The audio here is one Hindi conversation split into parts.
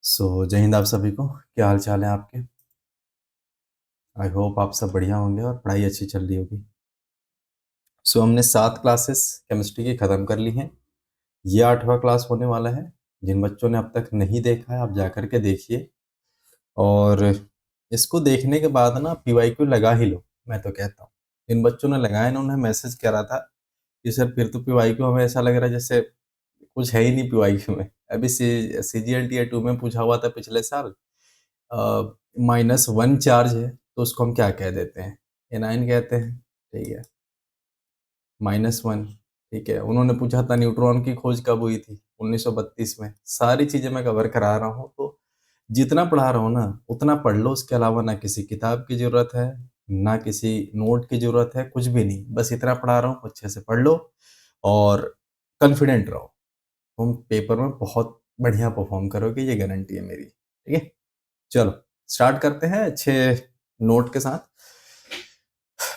जय हिंद आप सभी को। क्या हाल चाल है आपके? आई होप आप सब बढ़िया होंगे और पढ़ाई अच्छी चल रही होगी। हमने 7 क्लासेस केमिस्ट्री की ख़त्म कर ली हैं। ये 8वां क्लास होने वाला है। जिन बच्चों ने अब तक नहीं देखा है आप जा कर के देखिए और इसको देखने के बाद ना पीवाईक्यू लगा ही लो, मैं तो कहता हूँ। जिन बच्चों ने लगाया इन्होंने मैसेज करा था कि सर फिर तो पीवाईक्यू हमें ऐसा लग रहा है जैसे कुछ है ही नहीं पीवाईक्यू में। अभी सीजीएल टीयर 2 में पूछा हुआ था पिछले साल, -1 चार्ज है तो उसको हम क्या कह देते हैं? एनाइन कहते हैं। ठीक है, -1। ठीक है, उन्होंने पूछा था न्यूट्रॉन की खोज कब हुई थी? 1932 में। सारी चीजें मैं कवर करा रहा हूँ, तो जितना पढ़ा रहा हूँ ना उतना पढ़ लो। उसके अलावा ना किसी किताब की जरूरत है, ना किसी नोट की जरूरत है, कुछ भी नहीं। बस इतना पढ़ा रहा हूँ, अच्छे से पढ़ लो और कॉन्फिडेंट रहो। तुम पेपर में बहुत बढ़िया परफॉर्म करोगे, ये गारंटी है मेरी। ठीक है, चलो स्टार्ट करते हैं अच्छे नोट के साथ।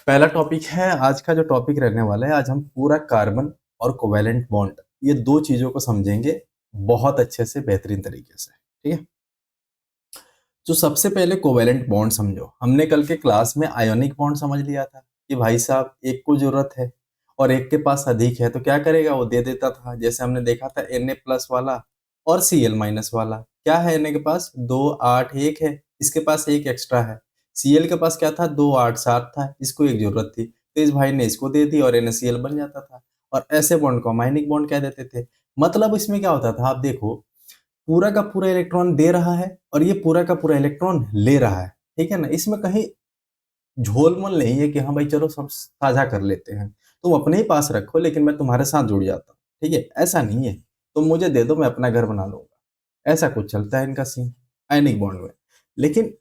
पहला टॉपिक है, आज का जो टॉपिक रहने वाला है, आज हम पूरा कार्बन और कोवेलेंट बॉन्ड, ये दो चीजों को समझेंगे बहुत अच्छे से, बेहतरीन तरीके से। ठीक है, तो सबसे पहले कोवेलेंट बॉन्ड समझो। हमने कल के क्लास में आयोनिक बॉन्ड समझ लिया था कि भाई साहब एक को जरूरत है और एक के पास अधिक है तो क्या करेगा, वो दे देता था। जैसे हमने देखा था Na+ वाला और Cl- वाला। क्या है Na के पास? 2 8 1 है, इसके पास एक एक्स्ट्रा है। Cl के पास क्या था? 2 8 7 था, इसको एक जरूरत थी तो इस भाई ने इसको दे दी और NaCl बन जाता था। और ऐसे बॉन्ड को आयनिक बॉन्ड कह देते थे। मतलब इसमें क्या होता था, आप देखो, पूरा का पूरा इलेक्ट्रॉन दे रहा है और ये पूरा का पूरा इलेक्ट्रॉन ले रहा है। ठीक है ना, इसमें कहीं झोलमोल नहीं है कि हाँ भाई चलो सब साझा कर लेते हैं, तुम अपने ही पास रखो लेकिन मैं तुम्हारे साथ जुड़ जाता हूँ। ठीक है, ऐसा नहीं है, तुम मुझे दे दो मैं अपना घर बना लूंगा। ऐसा कुछ चलता है इनका सीन आयनिक बॉन्ड में। लेकिन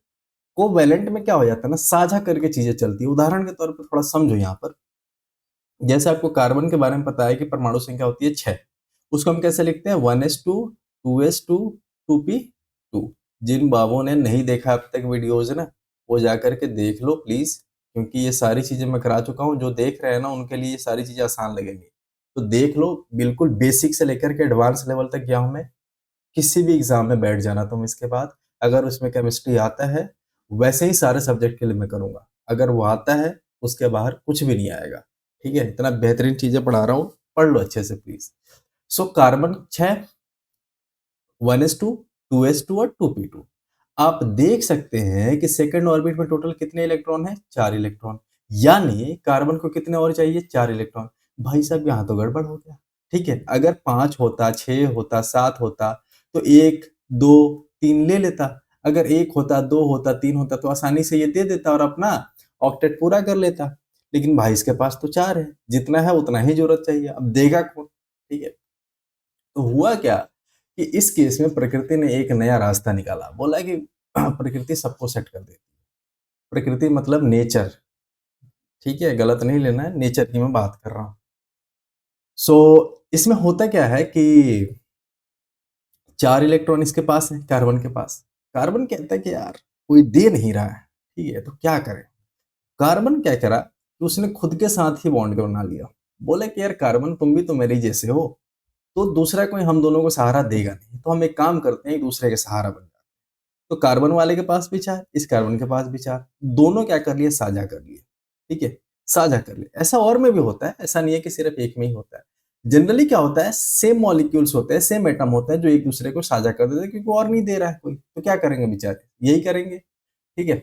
कोवैलेंट में क्या हो जाता है ना, साझा करके चीजें चलती है। उदाहरण के तौर पर थोड़ा समझो यहाँ पर। जैसे आपको कार्बन के बारे में पता है कि परमाणु संख्या होती है 6, उसको हम कैसे लिखते हैं? 1s2 2s2 2p2। जिन बाबों ने नहीं देखा अब तक वीडियोज ना, वो जा करके देख लो प्लीज, क्योंकि ये सारी चीजें मैं करा चुका हूँ। जो देख रहे हैं ना उनके लिए ये सारी चीजें आसान लगेंगी, तो देख लो। बिल्कुल बेसिक से लेकर के एडवांस लेवल तक गया हूं मैं। किसी भी एग्जाम में बैठ जाना तुम इसके बाद, अगर उसमें केमिस्ट्री आता है, वैसे ही सारे सब्जेक्ट के लिए मैं करूंगा। अगर वो आता है, उसके बाहर कुछ भी नहीं आएगा। ठीक है, इतना बेहतरीन चीजें पढ़ा रहा हूँ, पढ़ लो अच्छे से प्लीज। कार्बन 6, 1s2 2s2 और 2p2। आप देख सकते हैं कि सेकंड ऑर्बिट में टोटल कितने इलेक्ट्रॉन है? 4 इलेक्ट्रॉन। यानी कार्बन को कितने और चाहिए? 4 इलेक्ट्रॉन। भाई साहब यहाँ तो गड़बड़ हो गया। ठीक है, अगर 5 होता, 6 होता, 7 होता तो 1 2 3 ले लेता। अगर 1 होता, 2 होता, 3 होता तो आसानी से ये दे देता और अपना ऑक्टेट पूरा कर लेता। लेकिन भाई इसके पास तो 4 है, जितना है उतना ही जरूरत चाहिए, अब देगा कौन? ठीक है, तो हुआ क्या कि इस केस में प्रकृति ने एक नया रास्ता निकाला। बोला कि प्रकृति सबको सेट कर देती है। प्रकृति मतलब नेचर। ठीक है, गलत नहीं लेना है, नेचर की मैं बात कर रहा हूँ। सो इसमें होता क्या है कि 4 इलेक्ट्रॉन इसके पास है, कार्बन के पास। कार्बन कहता है कि यार कोई दे नहीं रहा है, ठीक है, तो क्या करें? कार्बन क्या करा कि उसने खुद के साथ ही बॉन्ड बना लिया। बोले कि यार कार्बन तुम भी तो मेरे जैसे हो, तो दूसरा कोई हम दोनों को सहारा देगा नहीं, तो हम एक काम करते हैं, एक दूसरे के सहारा बन जाते हैं। तो कार्बन वाले के पास भी 4, इस कार्बन के पास भी 4, दोनों क्या कर लिए? साझा कर लिए। ठीक है, साझा कर लिए। ऐसा और में भी होता है, ऐसा नहीं है कि सिर्फ एक में ही होता है। जनरली क्या होता है, सेम मॉलिक्यूल्स होते हैं, सेम एटम होते हैं जो एक दूसरे को साझा कर देते हैं, क्योंकि और नहीं दे रहा है कोई, तो क्या करेंगे बेचारे? यही करेंगे। ठीक है,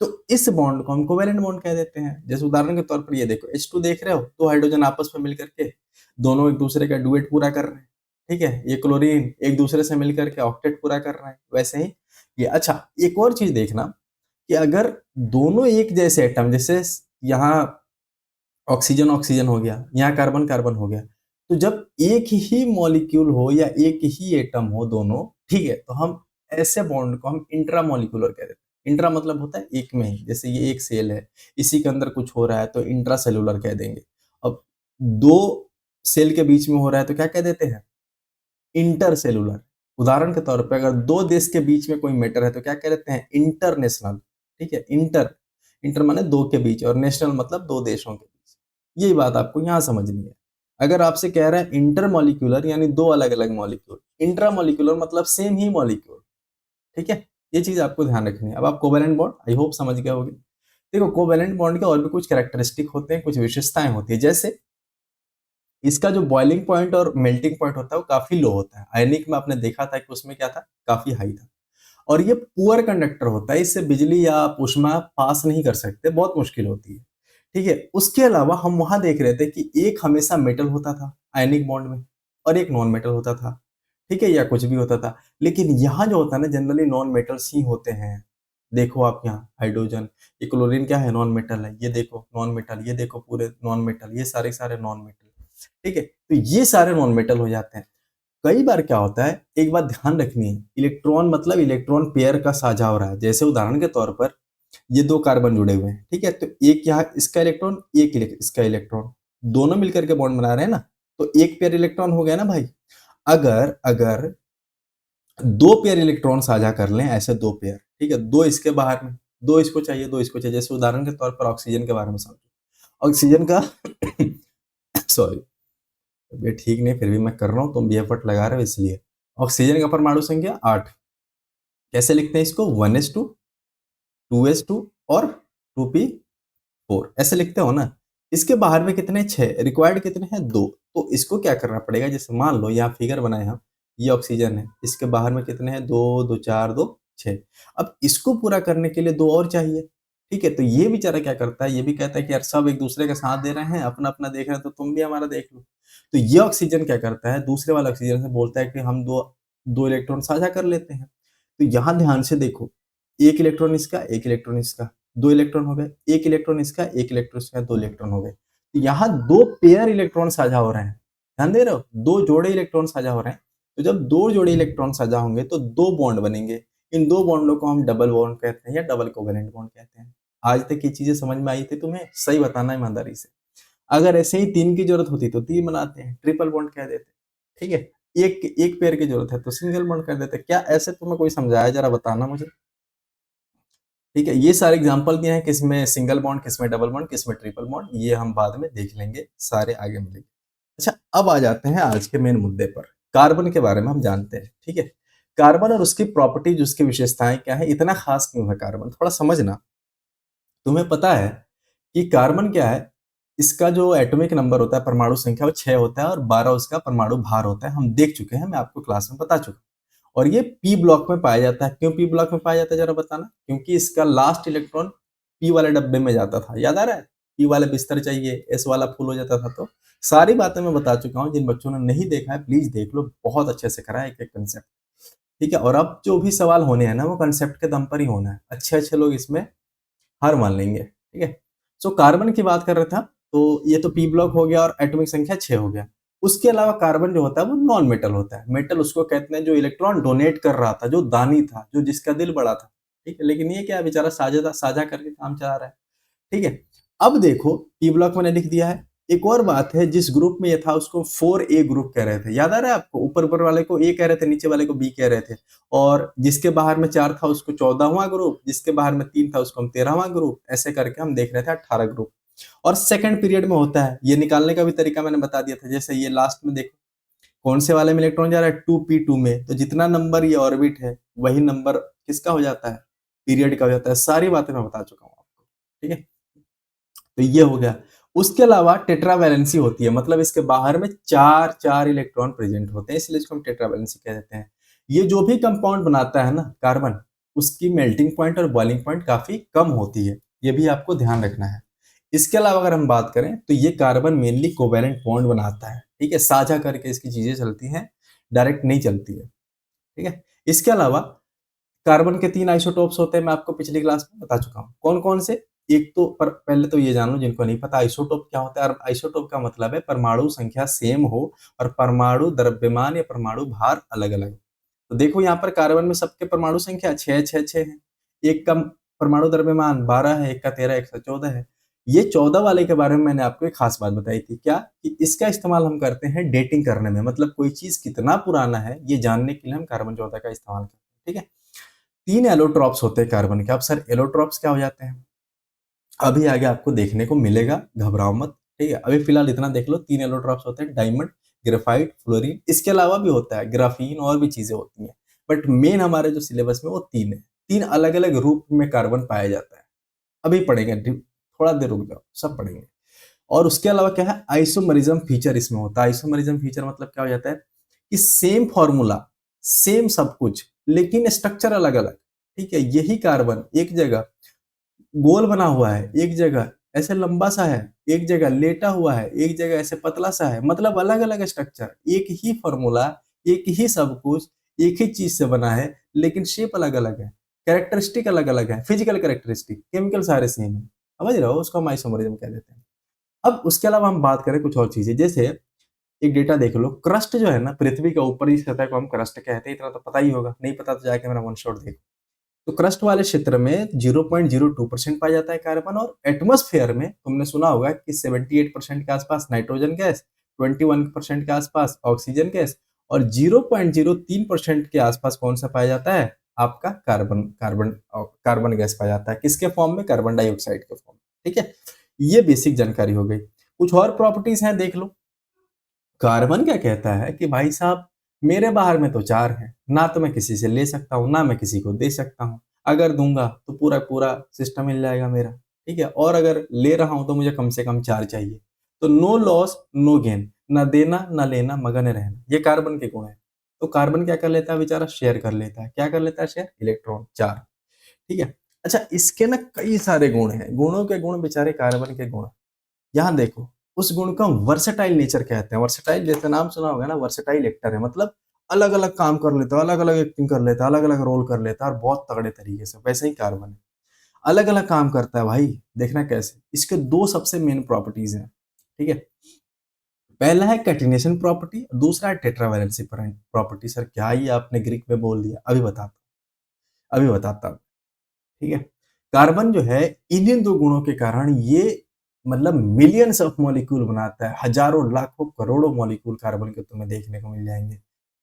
तो इस बॉन्ड को हम कोवेलेंट बॉन्ड कह देते हैं। जैसे उदाहरण के तौर पर ये देखो, H2 देख रहे हो, दो हाइड्रोजन आपस में मिलकर के दोनों एक दूसरे का डुएट पूरा कर रहे हैं। ठीक है, ये क्लोरीन एक दूसरे से मिलकर के ऑक्टेट पूरा कर रहे हैं, वैसे ही ये। अच्छा, एक और चीज देखना कि अगर दोनों एक जैसे एटम, जैसे यहाँ ऑक्सीजन ऑक्सीजन हो गया, यहाँ कार्बन कार्बन हो गया, तो जब एक ही मॉलिक्यूल हो या एक ही एटम हो दोनों, ठीक है, तो हम ऐसे बॉन्ड को हम इंट्रामोलिकुलर कह देते हैं। इंट्रा मतलब होता है एक में ही। जैसे ये एक सेल है, इसी के अंदर कुछ हो रहा है तो इंट्रा सेलुलर कह देंगे। अब दो सेल के बीच में हो रहा है तो क्या कह देते हैं? Inter cellular. उदाहरण के तौर पर अगर दो देश के बीच में कोई मैटर है तो क्या कह देते हैं? इंटरनेशनल। ठीक है, इंटर, इंटर माने दो के बीच और नेशनल मतलब दो देशों के बीच। यही बात आपको यहाँ समझनी है। अगर आपसे कह रहा है इंटर मॉलिक्यूलर यानी दो अलग अलग मॉलिक्यूल, इंट्रा मॉलिक्यूलर मतलब सेम ही मॉलिक्यूल। ठीक है, ये चीज आपको ध्यान रखनी है। अब आप कोवेलेंट बॉन्ड आई होप समझ गए होगे। देखो कोवेलेंट बॉन्ड के और भी कुछ कैरेक्टरिस्टिक होते हैं, कुछ विशेषताएं होती है, जैसे इसका जो बॉइलिंग पॉइंट और मेल्टिंग पॉइंट होता है वो काफी लो होता है। आयनिक में आपने देखा था कि उसमें क्या था, काफी हाई था। और ये पुअर कंडक्टर होता है, इससे बिजली या ऊष्मा पास नहीं कर सकते, बहुत मुश्किल होती है। ठीक है, उसके अलावा हम वहां देख रहे थे कि एक हमेशा मेटल होता था आयनिक बॉन्ड में और एक नॉन मेटल होता था। ठीक है, या कुछ भी होता था, लेकिन यहाँ जो होता है ना जनरली नॉन मेटल्स ही होते हैं। देखो आप यहाँ हाइड्रोजन, ये क्लोरीन क्या है, नॉन मेटल है, ये देखो नॉन मेटल, ये देखो पूरे नॉन मेटल, ये सारे सारे नॉन मेटल। ठीक है, तो ये सारे नॉन मेटल हो जाते हैं। कई बार क्या होता है, एक बात ध्यान रखनी है, इलेक्ट्रॉन मतलब इलेक्ट्रॉन पेयर का साझा हो रहा है। जैसे उदाहरण के तौर पर ये दो कार्बन जुड़े हुए हैं, ठीक है, तो एक यहाँ इसका इलेक्ट्रॉन, एक इसका इलेक्ट्रॉन, दोनों मिलकर के बॉन्ड बना रहे हैं ना, तो एक पेयर इलेक्ट्रॉन हो गया ना भाई। अगर अगर दो पेयर इलेक्ट्रॉन साझा कर लें, ऐसे दो पेयर, ठीक है, दो इसके बाहर में, दो इसको चाहिए, दो इसको चाहिए, जैसे उदाहरण के तौर पर ऑक्सीजन के बारे में समझो। ऑक्सीजन का सॉरी, ये ठीक नहीं, फिर भी मैं कर रहा हूँ, तुम भी एफर्ट लगा रहे हो इसलिए। ऑक्सीजन का परमाणु संख्या 8। कैसे लिखते हैं इसको, 1s2, 2s2 और 2p4, ऐसे लिखते हो ना। इसके बाहर में कितने, 6, रिक्वायर्ड कितने हैं, 2। तो इसको क्या करना पड़ेगा, जैसे मान लो यहाँ फिगर बनाए हम, ये ऑक्सीजन है, इसके बाहर में कितने हैं, 2 2 4 2 6। अब इसको पूरा करने के लिए 2 और चाहिए। ठीक है, तो ये बेचारा क्या करता है, ये भी कहता है कि यार सब एक दूसरे का साथ दे रहे हैं, अपना अपना देख रहे हैं, तो तुम भी हमारा देख लो। तो ये ऑक्सीजन क्या करता है, दूसरे वाले ऑक्सीजन से बोलता है कि हम दो दो इलेक्ट्रॉन साझा कर लेते हैं। तो यहाँ ध्यान से देखो, एक इलेक्ट्रॉन इसका, एक इलेक्ट्रॉन इसका, दो इलेक्ट्रॉन हो गए, एक इलेक्ट्रॉन इसका, एक इलेक्ट्रॉन इसका, दो इलेक्ट्रॉन हो गए। तो यहाँ दो पेयर इलेक्ट्रॉन साझा हो रहे हैं, ध्यान दे रहे हो, दो जोड़े इलेक्ट्रॉन साझा हो रहे हैं। तो जब दो जोड़े इलेक्ट्रॉन साझा होंगे तो दो बॉन्ड बनेंगे। इन दो बॉन्डों को हम डबल बॉन्ड कहते हैं या डबल कोवेलेंट बॉन्ड कहते हैं। आज तक ये चीजें समझ में आई थी तुम्हें, सही बताना ईमानदारी से। अगर ऐसे ही तीन की जरूरत होती तो तीन बनाते हैं, ट्रिपल बॉन्ड कह देते। ठीक है, एक एक पेयर की जरूरत है तो सिंगल बॉन्ड कर देते। क्या ऐसे तुम्हें कोई समझाया, जरा बताना मुझे। ठीक है, ये सारे एग्जांपल दिए हैं, किसमें सिंगल बॉन्ड, किसमें डबल बॉन्ड, किसमें ट्रिपल बॉन्ड, ये हम बाद में देख लेंगे, सारे आगे मिलेंगे। अच्छा, अब आ जाते हैं आज के मेन मुद्दे पर। कार्बन के बारे में हम जानते हैं, ठीक है। कार्बन और उसकी प्रॉपर्टीज, उसकी विशेषताएं क्या है, इतना खास क्यों है कार्बन, थोड़ा समझना। तुम्हें पता है कि कार्बन क्या है, इसका जो एटॉमिक नंबर होता है, परमाणु संख्या, वो 6 होता है और 12 उसका परमाणु भार होता है। हम देख चुके हैं, मैं आपको क्लास में बता चुका हूं। और ये पी ब्लॉक में पाया जाता है। क्यों पी ब्लॉक में पाया जाता है, जरा बताना। क्योंकि इसका लास्ट इलेक्ट्रॉन पी वाले डब्बे में जाता था, याद आ रहा है, पी वाले बिस्तर चाहिए, एस वाला फुल हो जाता था। तो सारी बातें मैं बता चुका हूँ, जिन बच्चों ने नहीं देखा है प्लीज देख लो, बहुत अच्छे से करा है एक एक कंसेप्ट। ठीक है, और अब जो भी सवाल होने हैं ना, वो कंसेप्ट के दम पर ही होना है। अच्छे अच्छे लोग इसमें हार मान लेंगे। ठीक है, सो कार्बन की बात कर रहा था, तो ये तो पी ब्लॉक हो गया और एटॉमिक संख्या 6 हो गया। उसके अलावा कार्बन जो होता है वो नॉन मेटल होता है। मेटल उसको कहते हैं जो इलेक्ट्रॉन डोनेट कर रहा था, जो दानी था, जो जिसका दिल बड़ा था। ठीक है, लेकिन ये क्या है, बेचारा साझा साझा करके काम चला रहा है। ठीक है, अब देखो पी ब्लॉक मैंने लिख दिया है। एक और बात है, जिस ग्रुप में ये था उसको 4A ग्रुप कह रहे थे, याद आ रहा है आपको, ऊपर ऊपर वाले को ए कह रहे थे, नीचे वाले को बी कह रहे थे। और जिसके बाहर में 4 था उसको 14वां ग्रुप, जिसके बाहर में 3 था उसको हम 13वां ग्रुप, ऐसे करके हम देख रहे थे 18 ग्रुप। और सेकंड पीरियड में होता है, ये निकालने का भी तरीका मैंने बता दिया था। जैसे ये लास्ट में देखो, कौन से वाले में इलेक्ट्रॉन जा रहा है, 2p2 में, तो जितना नंबर ये ऑर्बिट है वही नंबर किसका हो जाता है, पीरियड का हो जाता है। सारी बातें मैं बता चुका हूँ आपको। ठीक है, तो ये हो गया। उसके अलावा टेट्रावैलेंसी होती है, मतलब इसके बाहर में चार चार इलेक्ट्रॉन प्रेजेंट होते हैं, इसलिए इसको हम टेट्रावैलेंसी कह देते हैं। ये जो भी कंपाउंड बनाता है ना कार्बन, उसकी मेल्टिंग पॉइंट और बॉइलिंग पॉइंट काफी कम होती है, ये भी आपको ध्यान रखना है। इसके अलावा अगर हम बात करें तो ये कार्बन मेनली कोवेलेंट बॉन्ड बनाता है। ठीक है, साझा करके इसकी चीजें चलती हैं, डायरेक्ट नहीं चलती है। ठीक है, इसके अलावा कार्बन के 3 आइसोटोप्स होते हैं, मैं आपको पिछली क्लास में बता चुका हूँ। कौन कौन से, एक तो पहले तो ये जान लो जिनको नहीं पता, आइसोटोप क्या होता है। आइसोटोप का मतलब है परमाणु संख्या सेम हो और परमाणु द्रव्यमान या परमाणु भार अलग अलग। तो देखो यहाँ पर कार्बन में सबके परमाणु संख्या 6 6 6 है, एक का परमाणु द्रव्यमान 12 है, एक का 13, एक का 14 है। ये 14 वाले के बारे में मैंने आपको एक खास बात बताई थी, क्या कि इसका इस्तेमाल हम करते हैं डेटिंग करने में, मतलब कोई चीज कितना पुराना है ये जानने के लिए हम कार्बन 14 का इस्तेमाल करते हैं। ठीक है, 3 एलोट्रॉप्स होते हैं कार्बन के। अब सर एलोट्रॉप्स क्या हो जाते हैं, अभी आगे आपको देखने को मिलेगा, घबराओ मत। ठीक है, अभी फिलहाल इतना देख लो, 3 एलोट्रॉप्स होते हैं, डायमंड, ग्रेफाइट, फ्लोरीन। इसके अलावा भी होता है ग्राफीन और भी चीजें होती हैं। बट मेन हमारे जो सिलेबस में वो 3 है। 3 अलग-अलग रूप में कार्बन पाया जाता है। अभी पढ़ेंगे, थोड़ा देर रुक जाओ, सब पढ़ेंगे। और उसके अलावा क्या है, आइसोमरिज्म फीचर इसमें होता है। आइसोमरिज्म फीचर मतलब क्या हो जाता है कि सेम फॉर्मूला, सेम सब कुछ, लेकिन स्ट्रक्चर अलग-अलग। ठीक है, यही कार्बन एक जगह गोल बना हुआ है, एक जगह ऐसे लंबा सा है, एक जगह लेटा हुआ है, एक जगह ऐसे पतला सा है, मतलब अलग-अलग स्ट्रक्चर, एक ही फॉर्मूला, एक ही सब कुछ, एक ही चीज से बना है, लेकिन शेप अलग-अलग है, कैरेक्टरिस्टिक अलग-अलग है, फिजिकल कैरेक्टरिस्टिक, केमिकल सारे सेम है। समझ रहे हो? उसको हम आइसोमरिज्म कह देते हैं। अब उसके अलावा हम बात करें कुछ और चीजें, जैसे एक डेटा देख लो, क्रस्ट जो है ना, पृथ्वी का ऊपरी सतह को हम क्रस्ट कहते हैं, इतना तो पता ही होगा, नहीं पता तो जाके मेरा वन शॉट देखो। तो क्रस्ट वाले क्षेत्र में 0.02% पाया जाता है कार्बन, और एटमॉस्फेयर में तुमने सुना होगा कि 78% के आसपास नाइट्रोजन गैस, 21% के आसपास ऑक्सीजन गैस, और 0.03% के आसपास कौन सा पाया जाता है, आपका कार्बन कार्बन कार्बन गैस पाया जाता है। किसके फॉर्म में? कार्बन डाइऑक्साइड के फॉर्म में। ठीक है, ये बेसिक जानकारी हो गई। कुछ और प्रॉपर्टीज हैं, देख लो। कार्बन क्या कहता है कि भाई साहब, मेरे बाहर में तो 4 हैं, ना तो मैं किसी से ले सकता हूँ, ना मैं किसी को दे सकता हूँ। अगर दूंगा तो पूरा पूरा सिस्टम मिल जाएगा मेरा। ठीक है, और अगर ले रहा हूं तो मुझे कम से कम 4 चाहिए। तो नो लॉस नो गेन, ना देना ना लेना, मगन रहना, ये कार्बन के गुण है। तो कार्बन क्या कर लेता है बेचारा? शेयर कर लेता है। क्या कर लेता है? Share, electron 4। ठीक है। अच्छा, इसके ना कई सारे गुण हैं, गुणों के गुण बेचारे कार्बन के गुण। यहाँ देखो, उस गुण को वर्सेटाइल नेचर कहते हैं। वर्सेटाइल, जैसे नाम सुना होगा ना, वर्सेटाइल एक्टर है, मतलब अलग अलग काम कर लेता है, अलग अलग एक्टिंग कर लेता है, अलग अलग रोल कर लेता है, और बहुत तगड़े तरीके से। वैसे ही कार्बन है, अलग अलग काम करता है भाई। देखना कैसे, इसके दो सबसे मेन प्रॉपर्टीज हैं। ठीक है, पहला है कैटिनेशन प्रॉपर्टी, दूसरा है टेट्रावैलेंसी प्रॉपर्टी। सर क्या ही आपने ग्रीक में बोल दिया, अभी बताता हूँ। ठीक है, कार्बन जो है, इन्हीं दो गुणों के कारण ये मतलब मिलियंस ऑफ मॉलिक्यूल बनाता है, हजारों लाखों करोड़ों मॉलिक्यूल कार्बन के तुम्हें देखने को मिल जाएंगे।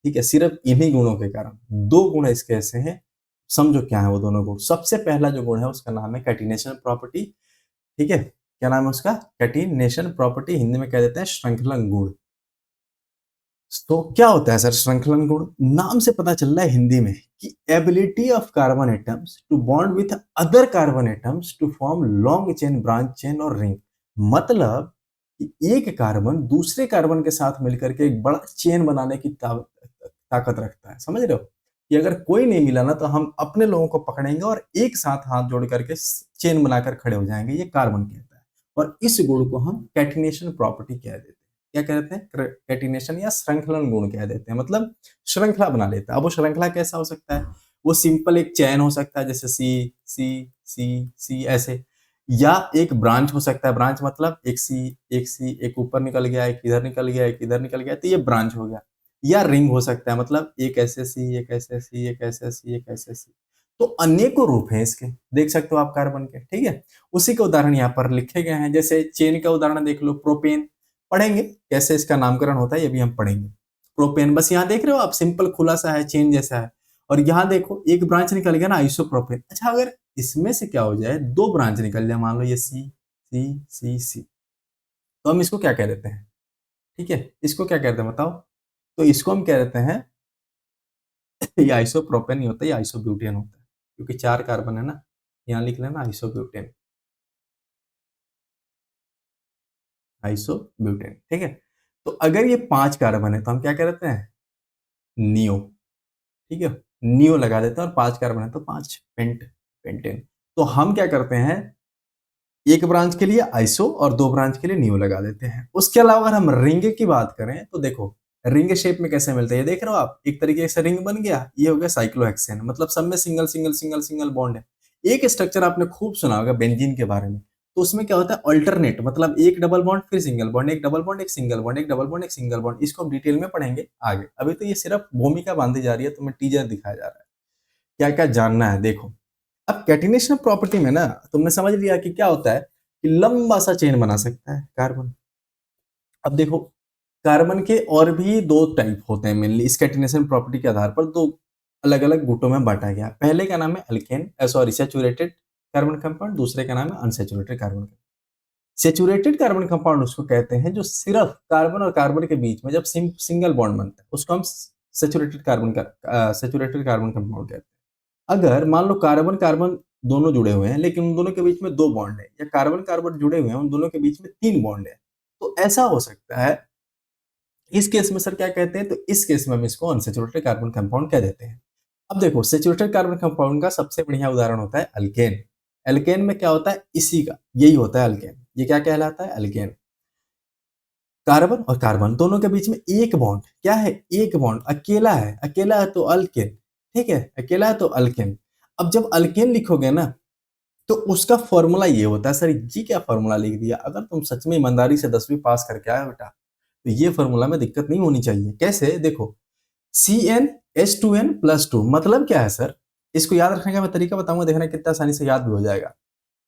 ठीक है, सिर्फ इन्हीं गुणों के कारण। दो गुण इसके ऐसे हैं, समझो क्या है वो दोनों गुण। सबसे पहला जो गुण है उसका नाम है कैटिनेशन प्रॉपर्टी। ठीक है, क्या नाम है उसका? कैटिनेशन प्रॉपर्टी, हिंदी में कह देते हैं श्रृंखलन गुण। तो क्या होता है सर श्रृंखलन गुण? नाम से पता चल रहा है हिंदी में कि ability of carbon atoms to bond with other carbon atoms to form long chain, branch chain और रिंग। मतलब कि एक कार्बन दूसरे कार्बन के साथ मिलकर के एक बड़ा चेन बनाने की ताकत रखता है। समझ रहे हो कि अगर कोई नहीं मिला ना, तो हम अपने लोगों को पकड़ेंगे और एक साथ हाथ जोड़ करके चेन बनाकर खड़े हो जाएंगे, ये कार्बन कहता है। और इस गुण को हम कैटिनेशन प्रॉपर्टी कह देते हैं। क्या कहते हैं? कैटिनेशन या श्रृंखलन गुण कह देते हैं, मतलब श्रृंखला बना लेता है। अब वो श्रृंखला कैसा हो सकता है? वो सिंपल एक चैन हो सकता है, जैसे सी सी सी सी ऐसे, या एक ब्रांच हो सकता है। ब्रांच मतलब एक सी एक ऊपर निकल गया, एक इधर निकल गया, एक इधर निकल गया, तो ये ब्रांच हो गया। या रिंग हो सकता है, मतलब एक ऐसे सी, एक ऐसे सी, एक ऐसे सी, एक ऐसे सी। तो अनेकों रूप हैं इसके, देख सकते हो आप कार्बन के। ठीक है, उसी के उदाहरण यहाँ पर लिखे गए हैं। जैसे चेन का उदाहरण देख लो, प्रोपेन। पढ़ेंगे कैसे इसका नामकरण होता है, ये भी हम पढ़ेंगे। प्रोपेन, बस यहाँ देख रहे हो आप, सिंपल खुला सा है, चेन जैसा है। और यहाँ देखो एक ब्रांच निकल गया ना, आइसोप्रोपेन। अच्छा, अगर इसमें से क्या हो जाए, दो ब्रांच निकल जाए, मान लो ये सी सी सी सी, तो हम इसको क्या कह देते हैं? ठीक है, इसको क्या कहते हैं बताओ? तो इसको हम कह देते हैं ये आइसोप्रोपेन नहीं होता, ये आइसोब्यूटेन होता है, क्योंकि 4 कार्बन है ना। यहाँ लिख लेना आइसोब्यूटेन, आइसोब्यूटेन। ठीक है, तो अगर ये 5 कार्बन है तो हम क्या कह देते हैं? नियो। ठीक है, नियो लगा देते हैं, और 5 कार्बन है तो 5 पेंटेन। तो हम क्या करते हैं, एक ब्रांच के लिए आइसो और 2 ब्रांच के लिए नियो लगा देते हैं। उसके अलावा अगर हम रिंग की बात करें तो देखो, रिंग शेप में कैसे मिलते हैं, ये देख रहे हो आप, एक तरीके से रिंग बन गया, ये हो गया साइक्लोहेक्सेन, मतलब सब में single single single single bond है। एक स्ट्रक्चर आपने खूब सुना होगा बेंजीन के बारे में, तो उसमें क्या होता है, अल्टरनेट, मतलब एक डबल बॉन्ड फिर सिंगल बॉन्ड, एक डबल बॉन्ड एक सिंगल बॉन्ड, एक डबल बॉन्ड एक सिंगल बॉन्ड। इसको हम डिटेल में पढ़ेंगे आगे, अभी तो ये सिर्फ भूमिका बांधी जा रही है, तुम्हें टीजर दिखाया जा रहा है, क्या क्या जानना है देखो। अब कैटिनेशन प्रॉपर्टी में ना, तुमने समझ लिया कि क्या होता है, कि लंबा सा चेन बना सकता है कार्बन। अब देखो, कार्बन के और भी 2 टाइप होते हैं मेनली, इस कैटिनेशन प्रॉपर्टी के आधार पर 2 अलग अलग गुटों में बांटा गया। पहले का नाम है alkane, sorry saturated carbon compound, दूसरे का नाम है unsaturated carbon compound. Saturated carbon compound उसको कहते हैं जो सिर्फ कार्बन और कार्बन के बीच में जब सिंगल बॉन्ड बनता है, उसको हम सैचुरेटेड कार्बन कंपाउंड कहते हैं। अगर मान लो कार्बन कार्बन दोनों जुड़े हुए हैं लेकिन उन दोनों के बीच में 2 बॉन्ड है, या कार्बन कार्बन जुड़े हुए हैं उन दोनों के बीच में 3 बॉन्ड है, तो ऐसा हो सकता है। इस केस में सर क्या कहते हैं, तो इस केस में हम इसको अनसैचुरेटेड कार्बन कंपाउंड कह देते हैं। अब देखो सैचुरेटेड कार्बन कंपाउंड का सबसे बढ़िया उदाहरण होता है अल्केन। अल्केन में क्या होता है, इसी का यही होता है अल्केन। ये क्या कहलाता है, अल्केन। कार्बन और कार्बन दोनों के बीच में एक बॉन्ड, क्या है, एक बॉन्ड, अकेला है तो अल्केन। ठीक है, अकेला है तो अल्केन। अब जब अल्केन लिखोगे ना तो उसका फॉर्मूला ये होता है। सर जी क्या फॉर्मूला लिख दिया, अगर तुम सच में ईमानदारी से 10वीं पास करके आए बेटा तो ये फॉर्मूला में दिक्कत नहीं होनी चाहिए। कैसे, देखो CnH2n+2 मतलब क्या है सर, इसको याद रखने का मैं तरीका बताऊंगा, देखना कितना आसानी से याद भी हो जाएगा।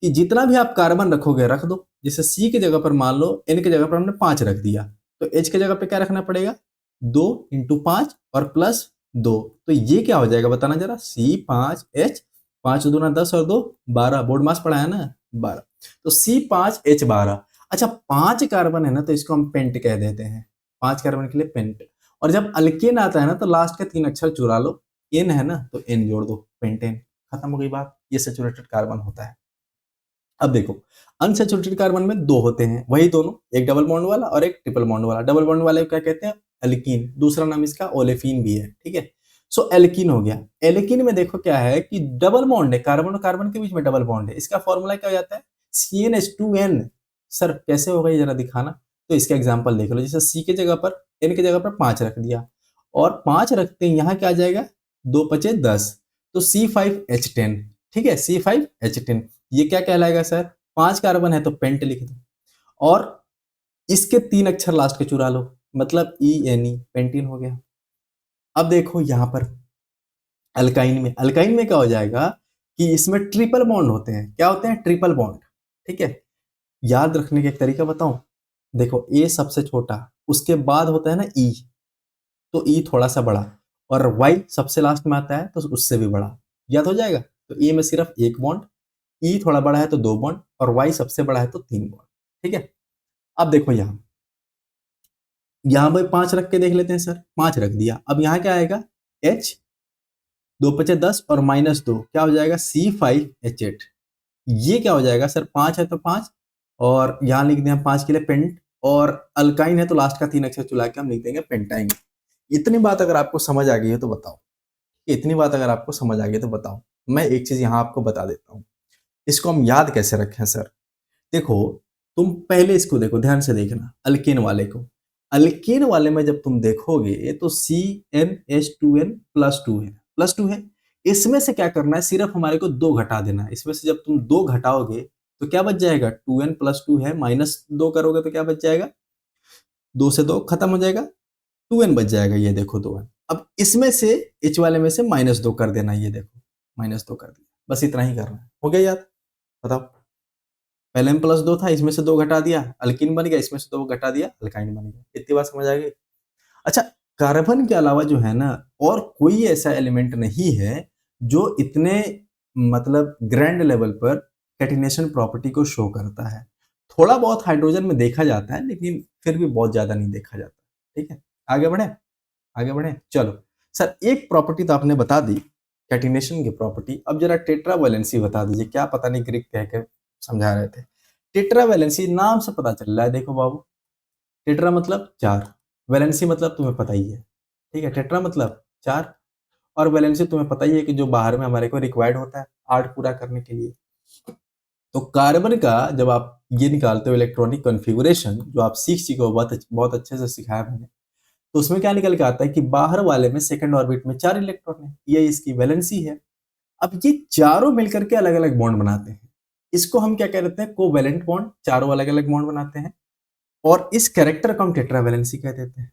कि जितना भी आप कार्बन रखोगे रख दो, जैसे C की जगह पर मान लो N की जगह पर हमने 5 रख दिया, तो H की जगह पे क्या रखना पड़ेगा, 2 × 5 और +2। तो ये क्या हो जाएगा बताना जरा, C5H, 5 दूना 10 और 2 12, बोर्ड मास पढ़ा है ना 12, तो C5H12। अच्छा 5 कार्बन है ना तो इसको हम पेंट कह देते हैं, 5 कार्बन के लिए पेंट। और जब अल्केन आता है ना तो लास्ट के 3 अक्षर चुरा लो, N है ना तो N जोड़ दो, पेंटेन, खत्म हो गई बात। ये सैचुरेटेड कार्बन होता है। अब देखो अनसैचुरेटेड कार्बन में 2 होते हैं, वही दोनों, एक डबल बॉन्ड वाला और एक ट्रिपल बॉन्ड वाला। डबल बॉन्ड वाले को क्या कहते हैं, एल्कीन, दूसरा नाम इसका ओलेफिन भी है। ठीक है, सो एल्कीन हो गया। एल्कीन में देखो क्या है कि डबल बॉन्ड है, कार्बन और कार्बन के बीच में डबल बॉन्ड है। इसका फॉर्मूला क्या हो जाता है, CnH2n। सर कैसे होगा ये जरा दिखाना, तो इसका एग्जांपल देख लो। जैसे C की जगह पर, N की जगह पर 5 रख दिया, और 5 रखते हैं यहाँ क्या आ जाएगा, 2 × 5 = 10, तो C5H10। ठीक है, C5H10 ये क्या कहलाएगा सर, 5 कार्बन है तो पेंट लिख दो, और इसके 3 अक्षर लास्ट के चुरा लो, मतलब ENE, पेंटीन हो गया। अब देखो यहां पर अल्काइन में क्या हो जाएगा कि इसमें ट्रिपल बॉन्ड होते हैं। क्या होते हैं, ट्रिपल बॉन्ड। ठीक है, याद रखने का एक तरीका बताऊं, देखो ए सबसे छोटा, उसके बाद होता है ना ई, तो ई थोड़ा सा बड़ा, और वाई सबसे लास्ट में आता है तो उससे भी बड़ा, याद हो जाएगा। तो ए में सिर्फ एक बॉन्ड, ई थोड़ा बड़ा है तो 2 बॉन्ड, और वाई सबसे बड़ा है तो 3 बॉन्ड। ठीक है, अब देखो यहां भाई 5 रख के देख लेते हैं सर, 5 रख दिया। अब यहाँ क्या आएगा, H, 2 × 5 = 10 और -2 क्या हो जाएगा, C5H8। ये क्या हो जाएगा सर, 5 है तो 5, और यहाँ लिख दें 5 के लिए पेंट, और अल्काइन है तो लास्ट का 3 अक्षर चुला के हम लिख देंगे पेंटाइन। इतनी बात अगर आपको समझ आ गई है तो बताओ, इतनी बात अगर आपको समझ आ गई है तो बताओ, मैं एक चीज यहाँ आपको बता देता हूँ, इसको हम याद कैसे रखें सर। देखो तुम पहले इसको देखो, ध्यान से देखना, अल्केन वाले को। अल्केन वाले में जब तुम देखोगे तो CnH2n+2 है, +2 है। इसमें से क्या करना है, सिर्फ हमारे को 2 घटा देना है। इसमें से जब तुम 2 घटाओगे तो क्या बच जाएगा, 2n+2 है, -2 करोगे तो क्या बच जाएगा, 2 से 2 खत्म हो जाएगा, 2n बच जाएगा। ये देखो 2n। अब इसमें से H वाले में से -2 कर देना, ये देखो -2 कर दिया, बस इतना ही करना है, हो गया याद। बताओ, पहले में +2 था, इसमें से 2 घटा दिया, अल्कीन बन गया, इसमें से 2 घटा दिया, अल्काइन बन गया। इतनी बात समझ आ गई। अच्छा, कार्बन के अलावा जो है ना और कोई ऐसा एलिमेंट नहीं है जो इतने मतलब ग्रैंड लेवल पर कैटिनेशन प्रॉपर्टी को शो करता है। थोड़ा बहुत हाइड्रोजन में देखा जाता है लेकिन फिर भी बहुत ज्यादा नहीं देखा जाता। ठीक है, आगे बढ़े, आगे बढ़े, चलो। सर एक प्रॉपर्टी तो आपने बता दी, कैटिनेशन की प्रॉपर्टी। अब जरा टेट्रा वैलेंसी बता दीजिए, क्या पता नहीं ग्रीक कह के समझा रहे थे। टेट्रा वैलेंसी नाम से पता चल रहा है, देखो बाबू, टेट्रा मतलब 4, वैलेंसी मतलब तुम्हें पता ही है। ठीक है, टेट्रा मतलब 4, और वैलेंसी तुम्हें पता ही है कि जो बाहर में हमारे को रिक्वायर्ड होता है 8 पूरा करने के लिए। तो कार्बन का जब आप ये निकालते हो इलेक्ट्रॉनिक कॉन्फ़िगरेशन, जो आप सीख चुके हो, बहुत अच्छे से सिखाया मैंने, तो उसमें क्या निकल के आता है कि बाहर वाले में सेकंड ऑर्बिट में 4 इलेक्ट्रॉन है, ये इसकी वैलेंसी है। अब ये चारों मिलकर के अलग अलग बॉन्ड बनाते हैं, इसको हम क्या कहते हैं, कोवैलेंट बॉन्ड। चारों अलग अलग बॉन्ड बनाते हैं, और इस कैरेक्टर को हम टेट्रावैलेंसी कह देते हैं।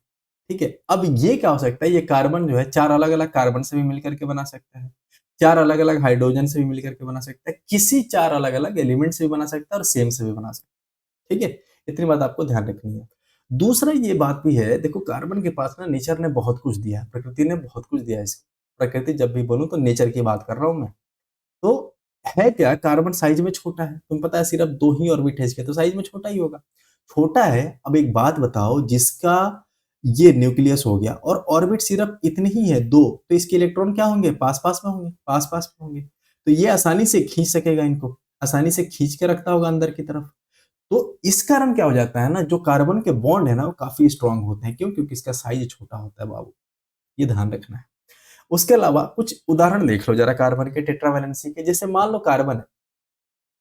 ठीक है, अब ये क्या हो सकता है, ये कार्बन जो है 4 अलग अलग कार्बन से भी मिलकर के बना सकता है, 4 अलग अलग हाइड्रोजन से भी मिलकर के बना सकता है, किसी 4 अलग अलग एलिमेंट से भी बना सकता है, और सेम से भी बना सकता है। ठीक है, इतनी बात आपको ध्यान रखनी है। दूसरा ये बात भी है, देखो कार्बन के पास ना नेचर ने बहुत कुछ दिया है, प्रकृति ने बहुत कुछ दिया है इसको। प्रकृति जब भी बोलूं तो नेचर की बात कर रहा हूं मैं। तो है क्या, कार्बन साइज में छोटा है, तुम पता है सिर्फ 2 ही ऑर्बिट है इसके, तो साइज में छोटा ही होगा, छोटा है। अब एक बात बताओ, जिसका ये न्यूक्लियस हो गया और ऑर्बिट सिर्फ इतनी ही है, 2, तो इसके इलेक्ट्रॉन क्या होंगे, पास-पास में होंगे, पास-पास में होंगे। तो ये आसानी से खींच सकेगा इनको, आसानी से खींच के रखता होगा अंदर की तरफ। तो इस कारण क्या हो जाता है ना, जो कार्बन के बॉन्ड है ना, वो काफ़ी स्ट्रॉन्ग होते हैं। क्यों? क्योंकि इसका साइज़ छोटा होता है बाबू, ये ध्यान रखना है। उसके अलावा कुछ उदाहरण देख लो ज़रा कार्बन के टेट्रावैलेंसी के। जैसे मान लो कार्बन है,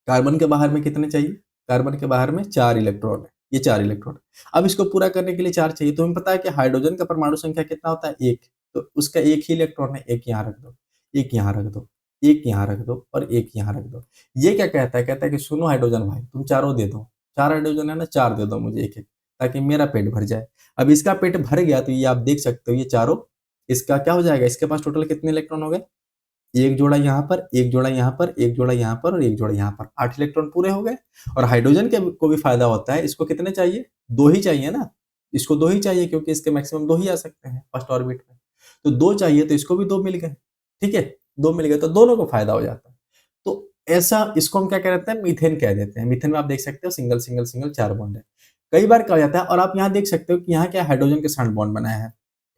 कार्बन के बाहर में कितने चाहिए? कार्बन के बाहर में 4 इलेक्ट्रॉन है, ये 4 इलेक्ट्रॉन। अब इसको पूरा करने के लिए 4 चाहिए, तुम्हें पता है कि हाइड्रोजन का परमाणु संख्या कितना होता है? 1, तो उसका 1 ही इलेक्ट्रॉन है, 1 यहाँ रख दो, 1 यहाँ रख दो, 1 यहाँ रख दो और 1 यहाँ रख दो। ये क्या कहता है? कहता है कि सुनो हाइड्रोजन भाई, तुम चारों दे दो, 4 हाइड्रोजन है ना, 4 दे दो मुझे 1-1, ताकि मेरा पेट भर जाए। अब इसका पेट भर गया तो ये आप देख सकते हो, ये चारों इसका क्या हो जाएगा? इसके पास टोटल कितने इलेक्ट्रॉन हो गए? एक जोड़ा यहाँ पर, एक जोड़ा यहाँ पर, एक जोड़ा यहाँ पर और एक जोड़ा यहाँ पर, 8 इलेक्ट्रॉन पूरे हो गए। और हाइड्रोजन के को भी फायदा होता है, इसको कितने चाहिए? 2 ही चाहिए ना, इसको 2 ही चाहिए क्योंकि इसके मैक्सिमम 2 ही आ सकते हैं फर्स्ट ऑर्बिट में। तो 2 चाहिए तो इसको भी 2 मिल गए, ठीक है? 2 मिल गए तो दोनों को फायदा हो जाता है। तो ऐसा इसको हम क्या कहते हैं? मीथेन कह देते हैं। मीथेन में आप देख सकते हो सिंगल, सिंगल, सिंगल 4 बॉन्ड है। कई बार क्या हो जाता है, और आप यहाँ देख सकते हो कि यहाँ क्या हाइड्रोजन के साथ बॉन्ड बनाया है,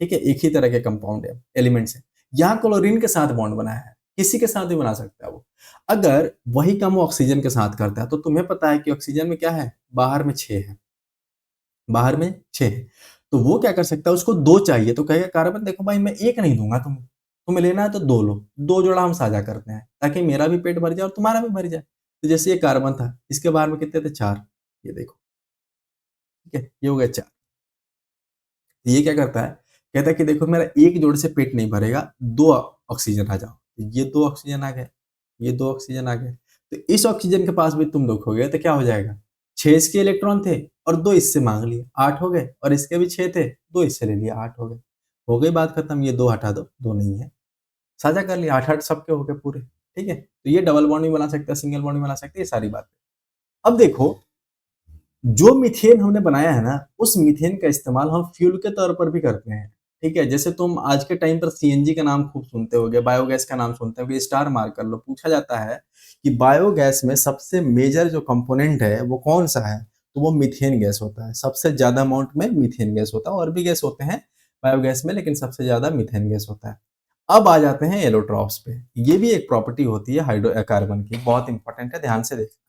ठीक है? एक ही तरह के कंपाउंड है, एलिमेंट्स है। यहाँ क्लोरीन के साथ बॉन्ड बनाया है, किसी के साथ भी बना सकता है वो। अगर वही काम वो ऑक्सीजन के साथ करता है, तो तुम्हें पता है कि ऑक्सीजन में क्या है? बाहर में 6 है, बाहर में 6 है। तो वो क्या कर सकता है, उसको 2 चाहिए तो कहेगा कार्बन देखो भाई मैं 1 नहीं दूँगा तुम्हें, तुम्हें लेना है तो 2 लो, 2 जोड़ा हम साझा करते हैं, ताकि मेरा भी पेट भर जाए और तुम्हारा भी भर जाए। तो जैसे ये कार्बन था, इसके बाहर में कितने थे? 4, ये देखो, ठीक है? ये हो गया 4। ये क्या करता है? कहता है कि देखो मेरा एक जोड़ से पेट नहीं भरेगा, 2 ऑक्सीजन आ जाओ। ये 2 ऑक्सीजन आ गए, ये 2 ऑक्सीजन आ गए। तो इस ऑक्सीजन के पास भी तुम देखोगे तो क्या हो जाएगा? 6 इसके इलेक्ट्रॉन थे और 2 इससे माँग लिए, 8 हो गए और इसके भी 6 थे, 2 इससे ले लिए, 8 हो गए। हो गई बात खत्म, ये 2 हटा दो, 2 नहीं है। साझा कर लिया, 8-8 सबके हो गए पूरे, ठीक है? तो ये डबल बॉन्ड भी बना सकता है, सिंगल बॉन्ड भी बना सकता है, ये सारी बातें। अब देखो जो मीथेन हमने बनाया है ना, उस मीथेन का इस्तेमाल हम फ्यूल के तौर पर भी करते हैं, ठीक है? जैसे तुम आज के टाइम पर सीएनजी का नाम खूब सुनते होगे, बायोगैस का नाम सुनते होगे, स्टार मार्क कर लो। पूछा जाता है कि बायोगैस में सबसे मेजर जो कंपोनेंट है, वो कौन-सा है? तो वो मीथेन गैस होता है। सबसे ज़्यादा अमाउंट में मीथेन गैस होता है, और भी गैस होते हैं बायोगैस में, लेकिन सबसे ज़्यादा मीथेन गैस होता है। अब आ जाते हैं एलोट्रॉप्स पे। ये भी एक प्रॉपर्टी होती है कार्बन की, बहुत इंपॉर्टेंट है, ध्यान से देखना।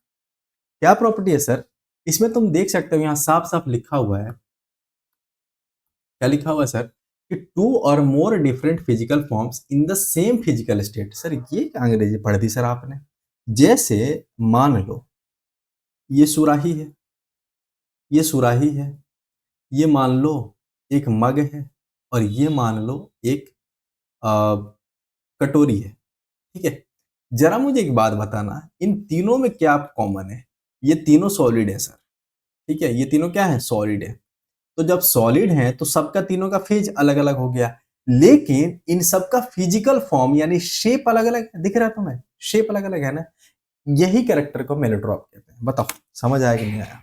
क्या प्रॉपर्टी है सर? इसमें तुम देख सकते हो यहाँ साफ-साफ लिखा हुआ है। क्या लिखा हुआ है सर? कि 2 और more different physical forms in the same physical state. Sir ये क्या अंग्रेजी पढ़ दी सर आपने? जैसे मान लो ये सुराही है, ये सुराही है, ये मान लो एक मग है और ये मान लो एक अ, कटोरी है, ठीक है? ज़रा मुझे एक बात बताना, इन तीनों में क्या कॉमन है? ये तीनों सॉलिड है सर, ठीक है? ये तीनों क्या है? सॉलिड है। तो जब सॉलिड है तो सबका तीनों का फेज अलग-अलग हो गया। लेकिन इन सबका फिजिकल फॉर्म यानी शेप अलग-अलग दिख रहा है तुम्हें? शेप अलग-अलग है ना? यही कैरेक्टर को मेलोट्रॉप कहते हैं। बताओ समझ आया कि नहीं आया?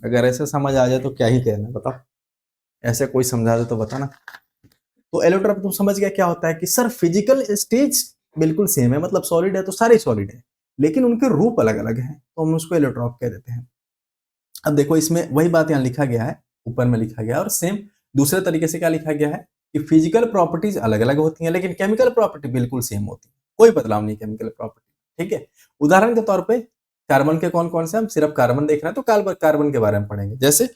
अगर ऐसे समझ आ जाए तो क्या ही कहना बताओ? ऐसे कोई समझा दे तो बताना। तो एलोट्रॉप तुम समझ गए क्या होता है कि सर फिजिकल स्टेज बिल्कुल सेम है, मतलब सॉलिड है तो सारे सॉलिड है, लेकिन उनके रूप अलग-अलग हैं, तो हम उसको एलोट्रॉप कह देते हैं। अब देखो इसमें वही बात यहाँ लिखा गया है, ऊपर में लिखा गया है और सेम दूसरे तरीके से क्या लिखा गया है कि फिजिकल प्रॉपर्टीज अलग-अलग होती हैं, लेकिन केमिकल प्रॉपर्टी बिल्कुल सेम होती है। कोई बदलाव नहीं केमिकल प्रॉपर्टी, ठीक है? उदाहरण के तौर पे कार्बन के कौन-कौन से, हम सिर्फ कार्बन देख रहे हैं तो कार्बन के बारे में पढ़ेंगे। जैसे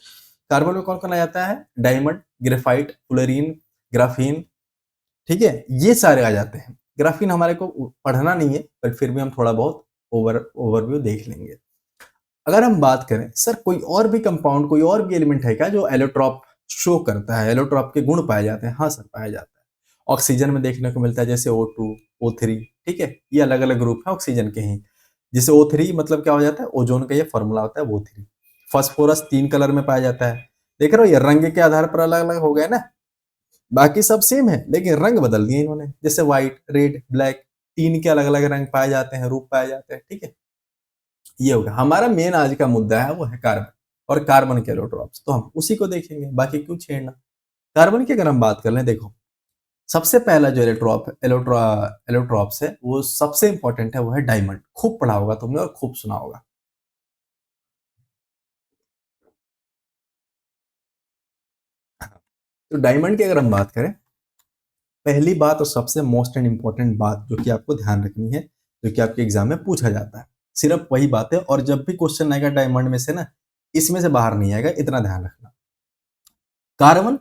कार्बन में कौन-कौन आ जाता है? डायमंड, ग्रेफाइट, फ्लोरीन, ग्राफीन, ठीक है? ये सारे आ जाते हैं। ग्राफीन हमारे को पढ़ना नहीं है, बट फिर भी हम थोड़ा बहुत ओवरव्यू देख लेंगे। अगर हम बात करें सर कोई और भी कंपाउंड, कोई और भी एलिमेंट है क्या जो एलोट्रॉप शो करता है, एलोट्रॉप के गुण पाए जाते हैं? हाँ सर, पाया जाता है। ऑक्सीजन में देखने को मिलता है, जैसे O2, O3, ठीक है? ये अलग-अलग ग्रुप है ऑक्सीजन के ही। जैसे O3 मतलब क्या हो जाता है? ओजोन का ये फॉर्मूला होता है O3। फास्फोरस 3 कलर में पाया जाता है। देख रहे हो ये रंग के आधार पर अलग-अलग हो गए ना? बाकी सब सेम है, लेकिन रंग बदल दिए इन्होंने। जैसे व्हाइट, रेड, ब्लैक, 3 के अलग-अलग रंग पाए जाते हैं, रूप पाए जाते हैं, ठीक है? ये होगा हमारा मेन आज का मुद्दा है, वो है कार्बन और कार्बन के एलोट्रॉप्स, तो हम उसी को देखेंगे, बाकी क्यों छेड़ना। कार्बन की अगर हम बात कर लें, देखो सबसे पहला जो एलोट्रॉप्स है वो सबसे इंपॉर्टेंट है, वो है डायमंड। खूब पढ़ा होगा तुमने और खूब सुना होगा। तो डायमंड की अगर हम बात करें, पहली बात और सबसे मोस्ट एंड इम्पोर्टेंट बात जो कि आपको ध्यान रखनी है, जो कि आपके एग्जाम में पूछा जाता है, सिर्फ वही बात है। और जब भी क्वेश्चन आएगा डायमंड में से ना, इसमें से बाहर नहीं आएगा, इतना ध्यान रखना। कार्बन,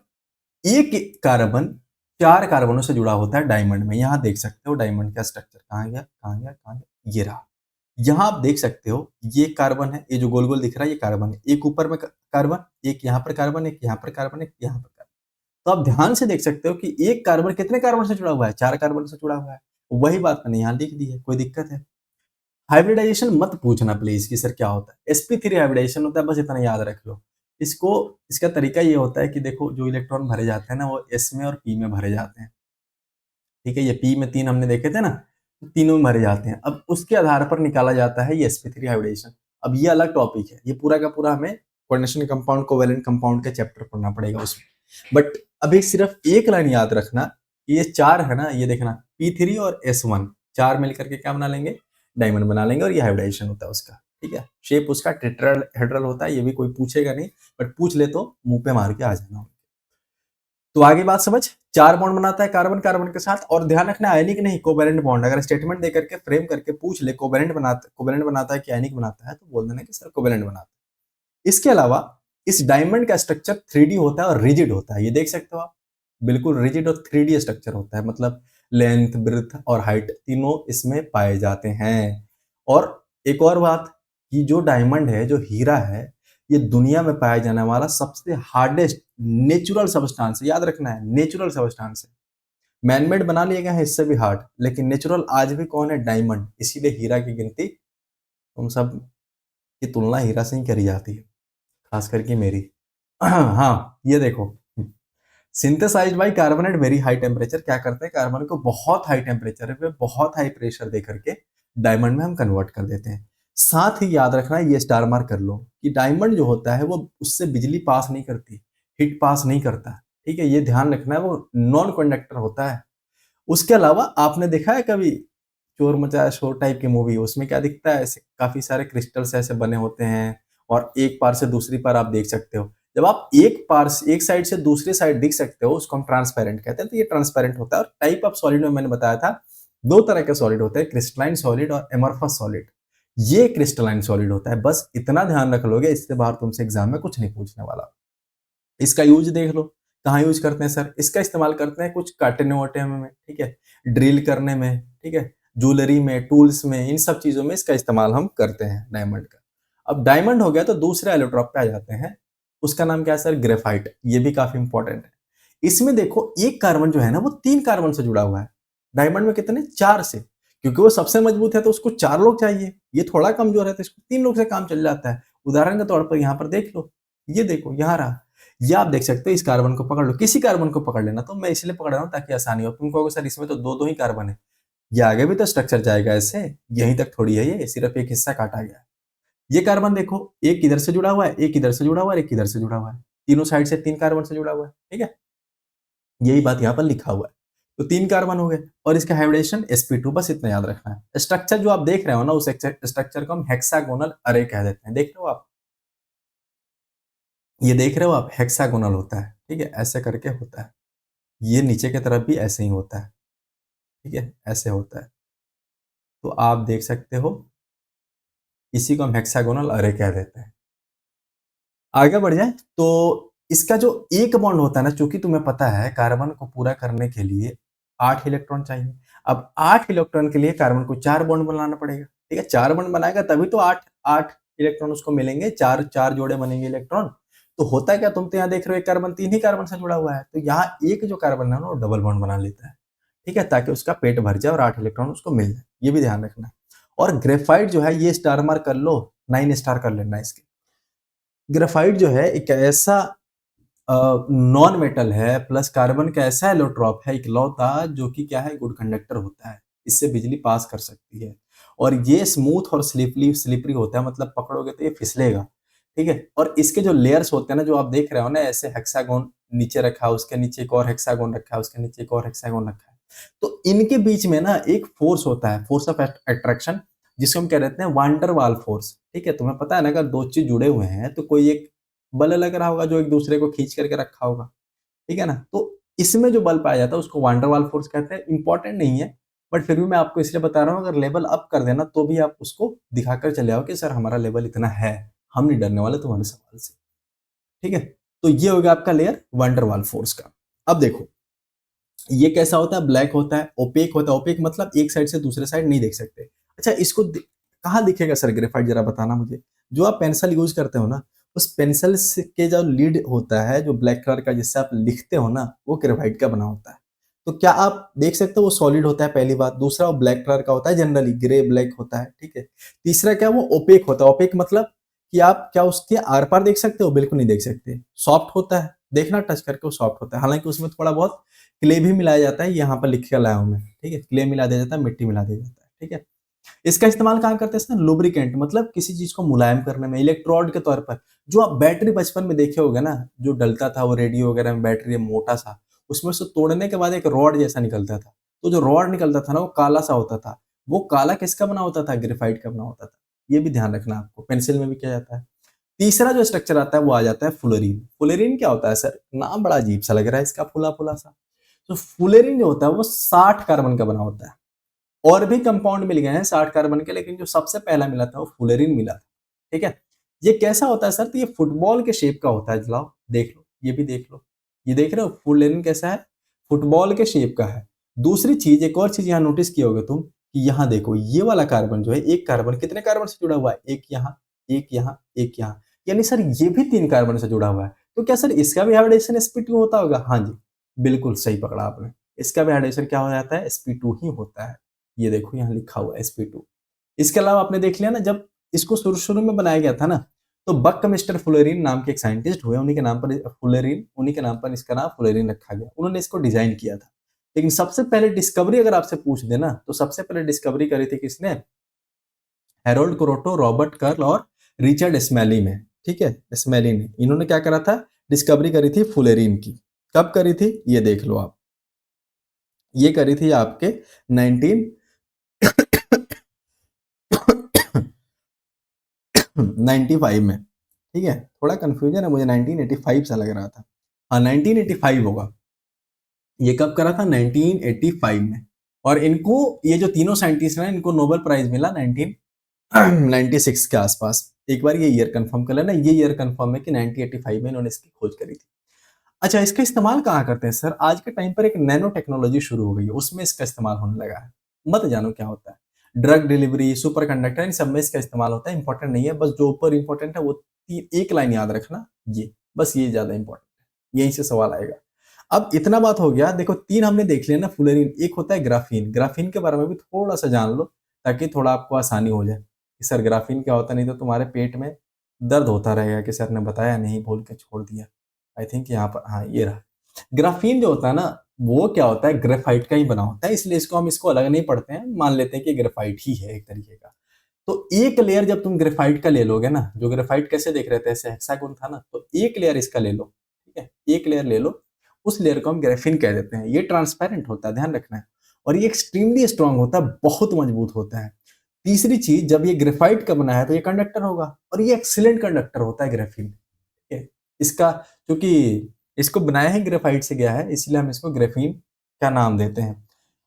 एक कार्बन 4 कार्बनों से जुड़ा होता है डायमंड में। यहां देख सकते हो डायमंड का स्ट्रक्चर, कहां गया कहां गया कहां गया, ये रहा। यहां आप देख सकते हो ये कार्बन है, ये जो गोल गोल दिख रहा है ये कार्बन है, एक ऊपर में कार्बन, एक यहाँ पर कार्बन, एक यहाँ पर कार्बन, एक यहाँ पर कार्बन। तो आप ध्यान से देख सकते हो कि एक कार्बन कितने कार्बन से जुड़ा हुआ है, 4 कार्बन से जुड़ा हुआ है। वही बात मैंने यहाँ लिख दी है, कोई दिक्कत है? हाइब्रिडाइजेशन मत पूछना प्लीज कि सर क्या होता है। sp3 हाइब्रिडाइजेशन होता है, बस इतना याद रख लो। इसको, इसका तरीका ये होता है कि देखो जो इलेक्ट्रॉन भरे जाते हैं ना, वो s में और p में भरे जाते हैं। ठीक है, ये p में 3 हमने देखे थे ना, तो तीनों में भरे जाते हैं। अब उसके आधार पर निकाला जाता है ये sp3 हाइब्रिडाइजेशन। अब ये अलग टॉपिक है, ये पूरा का पूरा हमें कोऑर्डिनेशन कंपाउंड, कोवैलेंट कंपाउंड के चैप्टर पढ़ना पड़ेगा उसमें। बट अभी सिर्फ एक लाइन याद रखना कि ये 4 है ना, ये देखना p3 और s1, 4 मिलकर के क्या बना लेंगे, डायमंड बना लेंगे। और ये हाइब्रिडाइजेशन होता है उसका। ठीक है, शेप उसका टेट्राहेड्रल होता है, ये भी कोई पूछेगा नहीं, बट पूछ ले तो मुंह पे मार के आ जाना। तो आगे बात समझ, 4 बॉन्ड बनाता है कार्बन कार्बन के साथ। और ध्यान रखना आयनिक नहीं, कोवैलेंट बॉन्ड। अगर स्टेटमेंट देकर के फ्रेम करके पूछ ले कोवैलेंट बनाता है कि आयनिक बनाता है, तो बोल देना कि सर कोवैलेंट बनाता है। इसके अलावा इस डायमंड का स्ट्रक्चर 3D होता है और रिजिड होता है, ये देख सकते हो आप, बिल्कुल रिजिड और 3D स्ट्रक्चर होता है। मतलब लेंथ, ब्रेड्थ और हाइट तीनों इसमें पाए जाते हैं। और एक और बात, कि जो डायमंड है, जो हीरा है, ये दुनिया में पाया जाने वाला सबसे हार्डेस्ट नेचुरल सब्सटेंस है। याद रखना है, नेचुरल सब्सटेंस है। मैनमेड बना लिया गया है इससे भी हार्ड, लेकिन नेचुरल आज भी कौन है, डायमंड। इसीलिए हीरा की गिनती तुम सब की तुलना हीरा से ही करी जाती है, खास करके मेरी। हाँ, ये देखो, synthesised by carbon at very high temperature. क्या करते हैं, कार्बन को बहुत हाई टेम्परेचर पे बहुत हाई प्रेशर दे करके डायमंड में हम कन्वर्ट कर देते हैं। साथ ही याद रखना, ये स्टार मार्क कर लो कि डायमंड जो होता है वो उससे बिजली पास नहीं करती, हीट पास नहीं करता। ठीक है, ये ध्यान रखना है, वो नॉन कंडक्टर होता है। उसके अलावा आपने देखा है कभी चोर मचाया शोर टाइप की मूवी, उसमें क्या दिखता है, ऐसे काफी सारे क्रिस्टल्स ऐसे बने होते हैं, और एक पार से दूसरी पार आप देख सकते हो। जब आप एक पार से एक साइड से दूसरी साइड दिख सकते हो, उसको हम ट्रांसपेरेंट कहते हैं। तो ये ट्रांसपेरेंट होता है। और टाइप ऑफ सॉलिड में मैंने बताया था, दो तरह के सॉलिड होते हैं, क्रिस्टलाइन सॉलिड और एमorphous सॉलिड। ये क्रिस्टलाइन सॉलिड होता है, बस इतना ध्यान रख लोगे, इससे बाहर तुमसे एग्जाम में कुछ नहीं पूछने वाला। इसका यूज देख लो, कहाँ यूज करते हैं सर, इसका इस्तेमाल करते हैं कुछ काटने वाटने में, ठीक है, ड्रिल करने में, ठीक है, ज्वेलरी में, टूल्स में, इन सब चीजों में इसका इस्तेमाल हम करते हैं डायमंड का। अब डायमंड हो गया तो दूसरे एलोट्रॉप पे आ जाते हैं। उसका नाम क्या है सर, ग्रेफाइट। ये भी काफी इंपॉर्टेंट है। इसमें देखो एक कार्बन जो है ना, वो 3 कार्बन से जुड़ा हुआ है। डायमंड में कितने, 4 से। क्योंकि वो सबसे मजबूत है तो उसको 4 लोग चाहिए, ये थोड़ा कमजोर है तो इसको 3 लोग से काम चल जाता है। उदाहरण के तौर पर यहाँ पर देख लो, ये देखो यहाँ रहा। ये आप देख सकते हो, इस कार्बन को पकड़ लो, किसी कार्बन को पकड़ लेना। तो मैं इसलिए पकड़ रहा हूँ ताकि आसानी हो। तुम कहोगे सर इसमें तो दो दो ही कार्बन है, ये आगे भी तो स्ट्रक्चर जाएगा ऐसे, यहीं तक थोड़ी है, ये सिर्फ एक हिस्सा काटा गया है। ये कार्बन देखो, एक इधर से जुड़ा हुआ है, एक इधर से जुड़ा हुआ है, एक इधर से जुड़ा हुआ है, तीनों साइड से 3 कार्बन से जुड़ा हुआ है। ठीक है, यही बात यहाँ पर लिखा हुआ है। तो 3 कार्बन हो गए, और इसका हाइब्रिडेशन sp2, बस इतना याद रखना है। स्ट्रक्चर जो आप देख रहे हो ना, उस स्ट्रक्चर को हम हेक्सागोनल अरे कह देते हैं। देख रहे हो आप, ये देख रहे हो आप, हेक्सागोनल होता है। ठीक है, ऐसे करके होता है। ये नीचे की तरफ भी ऐसे ही होता है। ठीक है, ऐसे होता है। तो आप देख सकते हो, इसी को हम हेक्सागोनल अरे कह देते हैं। आगे बढ़ जाए तो इसका जो एक बॉन्ड होता है ना, चूंकि तुम्हें पता है कार्बन को पूरा करने के लिए 8 इलेक्ट्रॉन चाहिए। अब 8 इलेक्ट्रॉन के लिए कार्बन को 4 बॉन्ड बनाना पड़ेगा। ठीक है, 4 बॉन्ड बनाएगा तभी तो 8 8 इलेक्ट्रॉन उसको मिलेंगे, 4 4 जोड़े बनेंगे इलेक्ट्रॉन। तो होता है क्या, तुम तो यहाँ देख रहे हो एक कार्बन 3 ही कार्बन से जुड़ा हुआ है, तो यहाँ एक जो कार्बन है ना, वो डबल बॉन्ड बना लेता है। ठीक है, ताकि उसका पेट भर जाए और 8 इलेक्ट्रॉन उसको मिल जाए, ये भी ध्यान रखना है। और ग्रेफाइट जो है, ये स्टार मार्क कर लो, 9 स्टार कर लेना इसके। ग्रेफाइट जो है एक ऐसा नॉन मेटल है, प्लस कार्बन का ऐसा एलोट्रॉप है इकलौता, जो कि क्या है, गुड कंडक्टर होता है, इससे बिजली पास कर सकती है। और ये स्मूथ और स्लिपरी स्लिपरी होता है, मतलब पकड़ोगे तो ये फिसलेगा। ठीक है, और इसके जो लेयर्स होते हैं ना, जो आप देख रहे हो ना, ऐसे हेक्सागोन नीचे रखा है, उसके नीचे एक और हेक्सागोन रखा है, उसके नीचे एक और हेक्सागोन रखा है। तो इनके बीच में ना एक फोर्स होता है, फोर्स ऑफ अट्रैक्शन, जिसको हम कह देते हैं वांडर वाल फोर्स। ठीक है, तुम्हें पता है ना, अगर दो चीज जुड़े हुए हैं तो कोई एक बल लग रहा होगा जो एक दूसरे को खींच करके रखा होगा। ठीक है ना। तो इसमें जो बल पाया जाता है उसको वान डेर वाल फोर्स कहते हैं। इंपॉर्टेंट नहीं है, बट फिर भी मैं आपको इसलिए बता रहा हूँ, अगर लेवल अप कर देना तो भी आप उसको दिखाकर चले आओ कि सर हमारा लेवल इतना है, हम नहीं डरने वाले तुम्हारे सवाल से। ठीक है, तो ये हो गया आपका लेयर वान डेर वाल फोर्स का। अब देखो ये कैसा होता है, ब्लैक होता है, ओपेक होता है। ओपेक मतलब एक साइड से दूसरे साइड नहीं देख सकते। अच्छा, इसको कहाँ दिखेगा सर ग्रेफाइट, जरा बताना मुझे। जो आप पेंसिल यूज करते हो ना, उस पेंसिल के जो लीड होता है जो ब्लैक कलर का जिससे आप लिखते हो ना, वो ग्रेफाइट का बना होता है। तो क्या आप देख सकते हो वो सॉलिड होता है, पहली बात। दूसरा वो ब्लैक कलर का होता है, जनरली ग्रे ब्लैक होता है। ठीक है, तीसरा क्या वो ओपेक होता है। ओपेक मतलब कि आप क्या उसके आर पार देख सकते हो, बिल्कुल नहीं देख सकते। सॉफ्ट होता है, देखना टच करके वो सॉफ्ट होता है, हालांकि उसमें थोड़ा बहुत क्ले भी मिलाया जाता है, यहाँ पर लिख के लाया हूं मैं। ठीक है, क्ले मिला दिया जाता है, मिट्टी मिला दिया जाता है। ठीक है, इसका इस्तेमाल कहाँ करते हैं सर, लुब्रिकेंट मतलब किसी चीज को मुलायम करने में, इलेक्ट्रोड के तौर पर। जो आप बैटरी बचपन में देखे होगे ना, जो डलता था वो रेडियो वगैरह में, बैटरी मोटा सा, उसमें से तोड़ने के बाद एक रॉड जैसा निकलता था। तो जो रॉड निकलता था ना वो काला सा होता था। वो काला किसका बना होता था, ग्रेफाइट का बना होता था। ये भी ध्यान रखना आपको, पेंसिल में भी किया जाता है। तीसरा जो स्ट्रक्चर आता है वो आ जाता है फ्लोरीन। फ्लोरीन क्या होता है सर, नाम बड़ा अजीब सा लग रहा है इसका, फुला फुला सा। तो फ्लोरीन जो होता है वो 60 कार्बन का बना होता है। और भी कंपाउंड मिल गए हैं 60 कार्बन के, लेकिन जो सबसे पहला मिला था वो फ्लोरीन मिला था। ठीक है, ये कैसा होता है सर, तो ये फुटबॉल के शेप का होता है। जलाओ देख लो, ये भी देख लो, ये देख रहे हो फ्लोरीन कैसा है, फुटबॉल के शेप का है। दूसरी चीज, एक और चीज यहाँ नोटिस किया होगा तुम, कि यहाँ देखो ये वाला कार्बन जो है, एक कार्बन कितने कार्बन से जुड़ा हुआ है, एक यहाँ, एक यहाँ, एक यहाँ, यानी सर ये भी 3 कार्बन से जुड़ा हुआ है। तो क्या सर इसका भी हाइब्रिडेशन sp2 होता होगा, हाँ जी, बिल्कुल सही पकड़ा आपने। इसका भी हाइब्रिडेशन क्या हो जाता है, sp2 ही होता है। ये देखो यहाँ लिखा हुआ है sp2। इसके अलावा आपने देख लिया ना, जब इसको शुरू शुरू में बनाया गया था ना, तो बक मिस्टर फ्लोरीन नाम के एक साइंटिस्ट हुए, उन्हीं के नाम पर फ्लोरीन, उन्हीं के नाम पर इसका नाम फ्लोरीन रखा गया। उन्होंने इसको डिजाइन किया था। लेकिन सबसे पहले डिस्कवरी अगर आपसे पूछ देना, तो सबसे पहले डिस्कवरी करी थी किसने, हेरोल्ड क्रोटो, रॉबर्ट कर्ल और रिचर्ड स्मेली में। ठीक है, स्मेली ने, इन्होंने क्या करा था, डिस्कवरी करी थी फ्लोरीन की। कब करी थी, ये देख लो आप, ये करी थी आपके 19 95 में। ठीक है, थोड़ा कंफ्यूजन है मुझे, 1985 सा लग रहा था। हाँ 1985 होगा। ये कब करा था, 1985 में। और इनको, ये जो तीनों साइंटिस्ट हैं, इनको नोबेल प्राइज मिला 1996 के आसपास। एक बार ये ईयर कंफर्म कर लेना, ये ईयर कंफर्म है कि 1985 में इन्होंने इसकी खोज करी थी। अच्छा, इसका इस्तेमाल कहाँ करते हैं सर, आज के टाइम पर एक नैनो टेक्नोलॉजी शुरू हो गई है, उसमें इसका इस्तेमाल होने लगा है। मत जानो क्या होता है, ड्रग डिलीवरी, सुपर कंडक्टर, इन सब में इसका इस्तेमाल होता है। इंपॉर्टेंट नहीं है, बस जो ऊपर इंपॉर्टेंट है वो एक लाइन याद रखना, ये बस, ये ज्यादा इंपॉर्टेंट है, यहीं से सवाल आएगा। अब इतना बात हो गया, देखो 3 हमने देख लिया ना फ्लोरीन, एक होता है ग्राफीन। ग्राफीन के बारे में भी थोड़ा सा जान लो, ताकि थोड़ा आपको आसानी हो जाए कि सर ग्राफीन क्या होता है, नहीं तो तुम्हारे पेट में दर्द होता रहेगा कि सर ने बताया नहीं, बोल के छोड़ दिया। आई थिंक यहाँ पर, हाँ ये रहा। ग्राफीन जो होता है ना, वो क्या होता है, ग्रेफाइट का ही बना होता है, इसलिए इसको अलग नहीं पढ़ते हैं, मान लेते हैं कि ग्रेफाइट ही है एक तरीके का। तो एक लेयर जब तुम ग्रेफाइट का ले लोगे ना, जो ग्रेफाइट कैसे देख रहे थे, ऐसे हेक्सागोन था ना, तो एक लेयर इसका ले लो। ठीक है, एक लेयर ले लो, उस लेयर को हम ग्रेफिन कह देते हैं। ये ट्रांसपेरेंट होता है, ध्यान रखना है। और ये एक्सट्रीमली स्ट्रांग होता है, बहुत मजबूत होता है। तीसरी चीज, जब ये ग्रेफाइट का बना है तो ये कंडक्टर होगा, और ये एक्सीलेंट कंडक्टर होता है ग्रेफिन। ठीक है, इसका, क्योंकि इसको बनाया है ग्रेफाइट से गया है, इसलिए हम इसको ग्रेफीन का नाम देते हैं।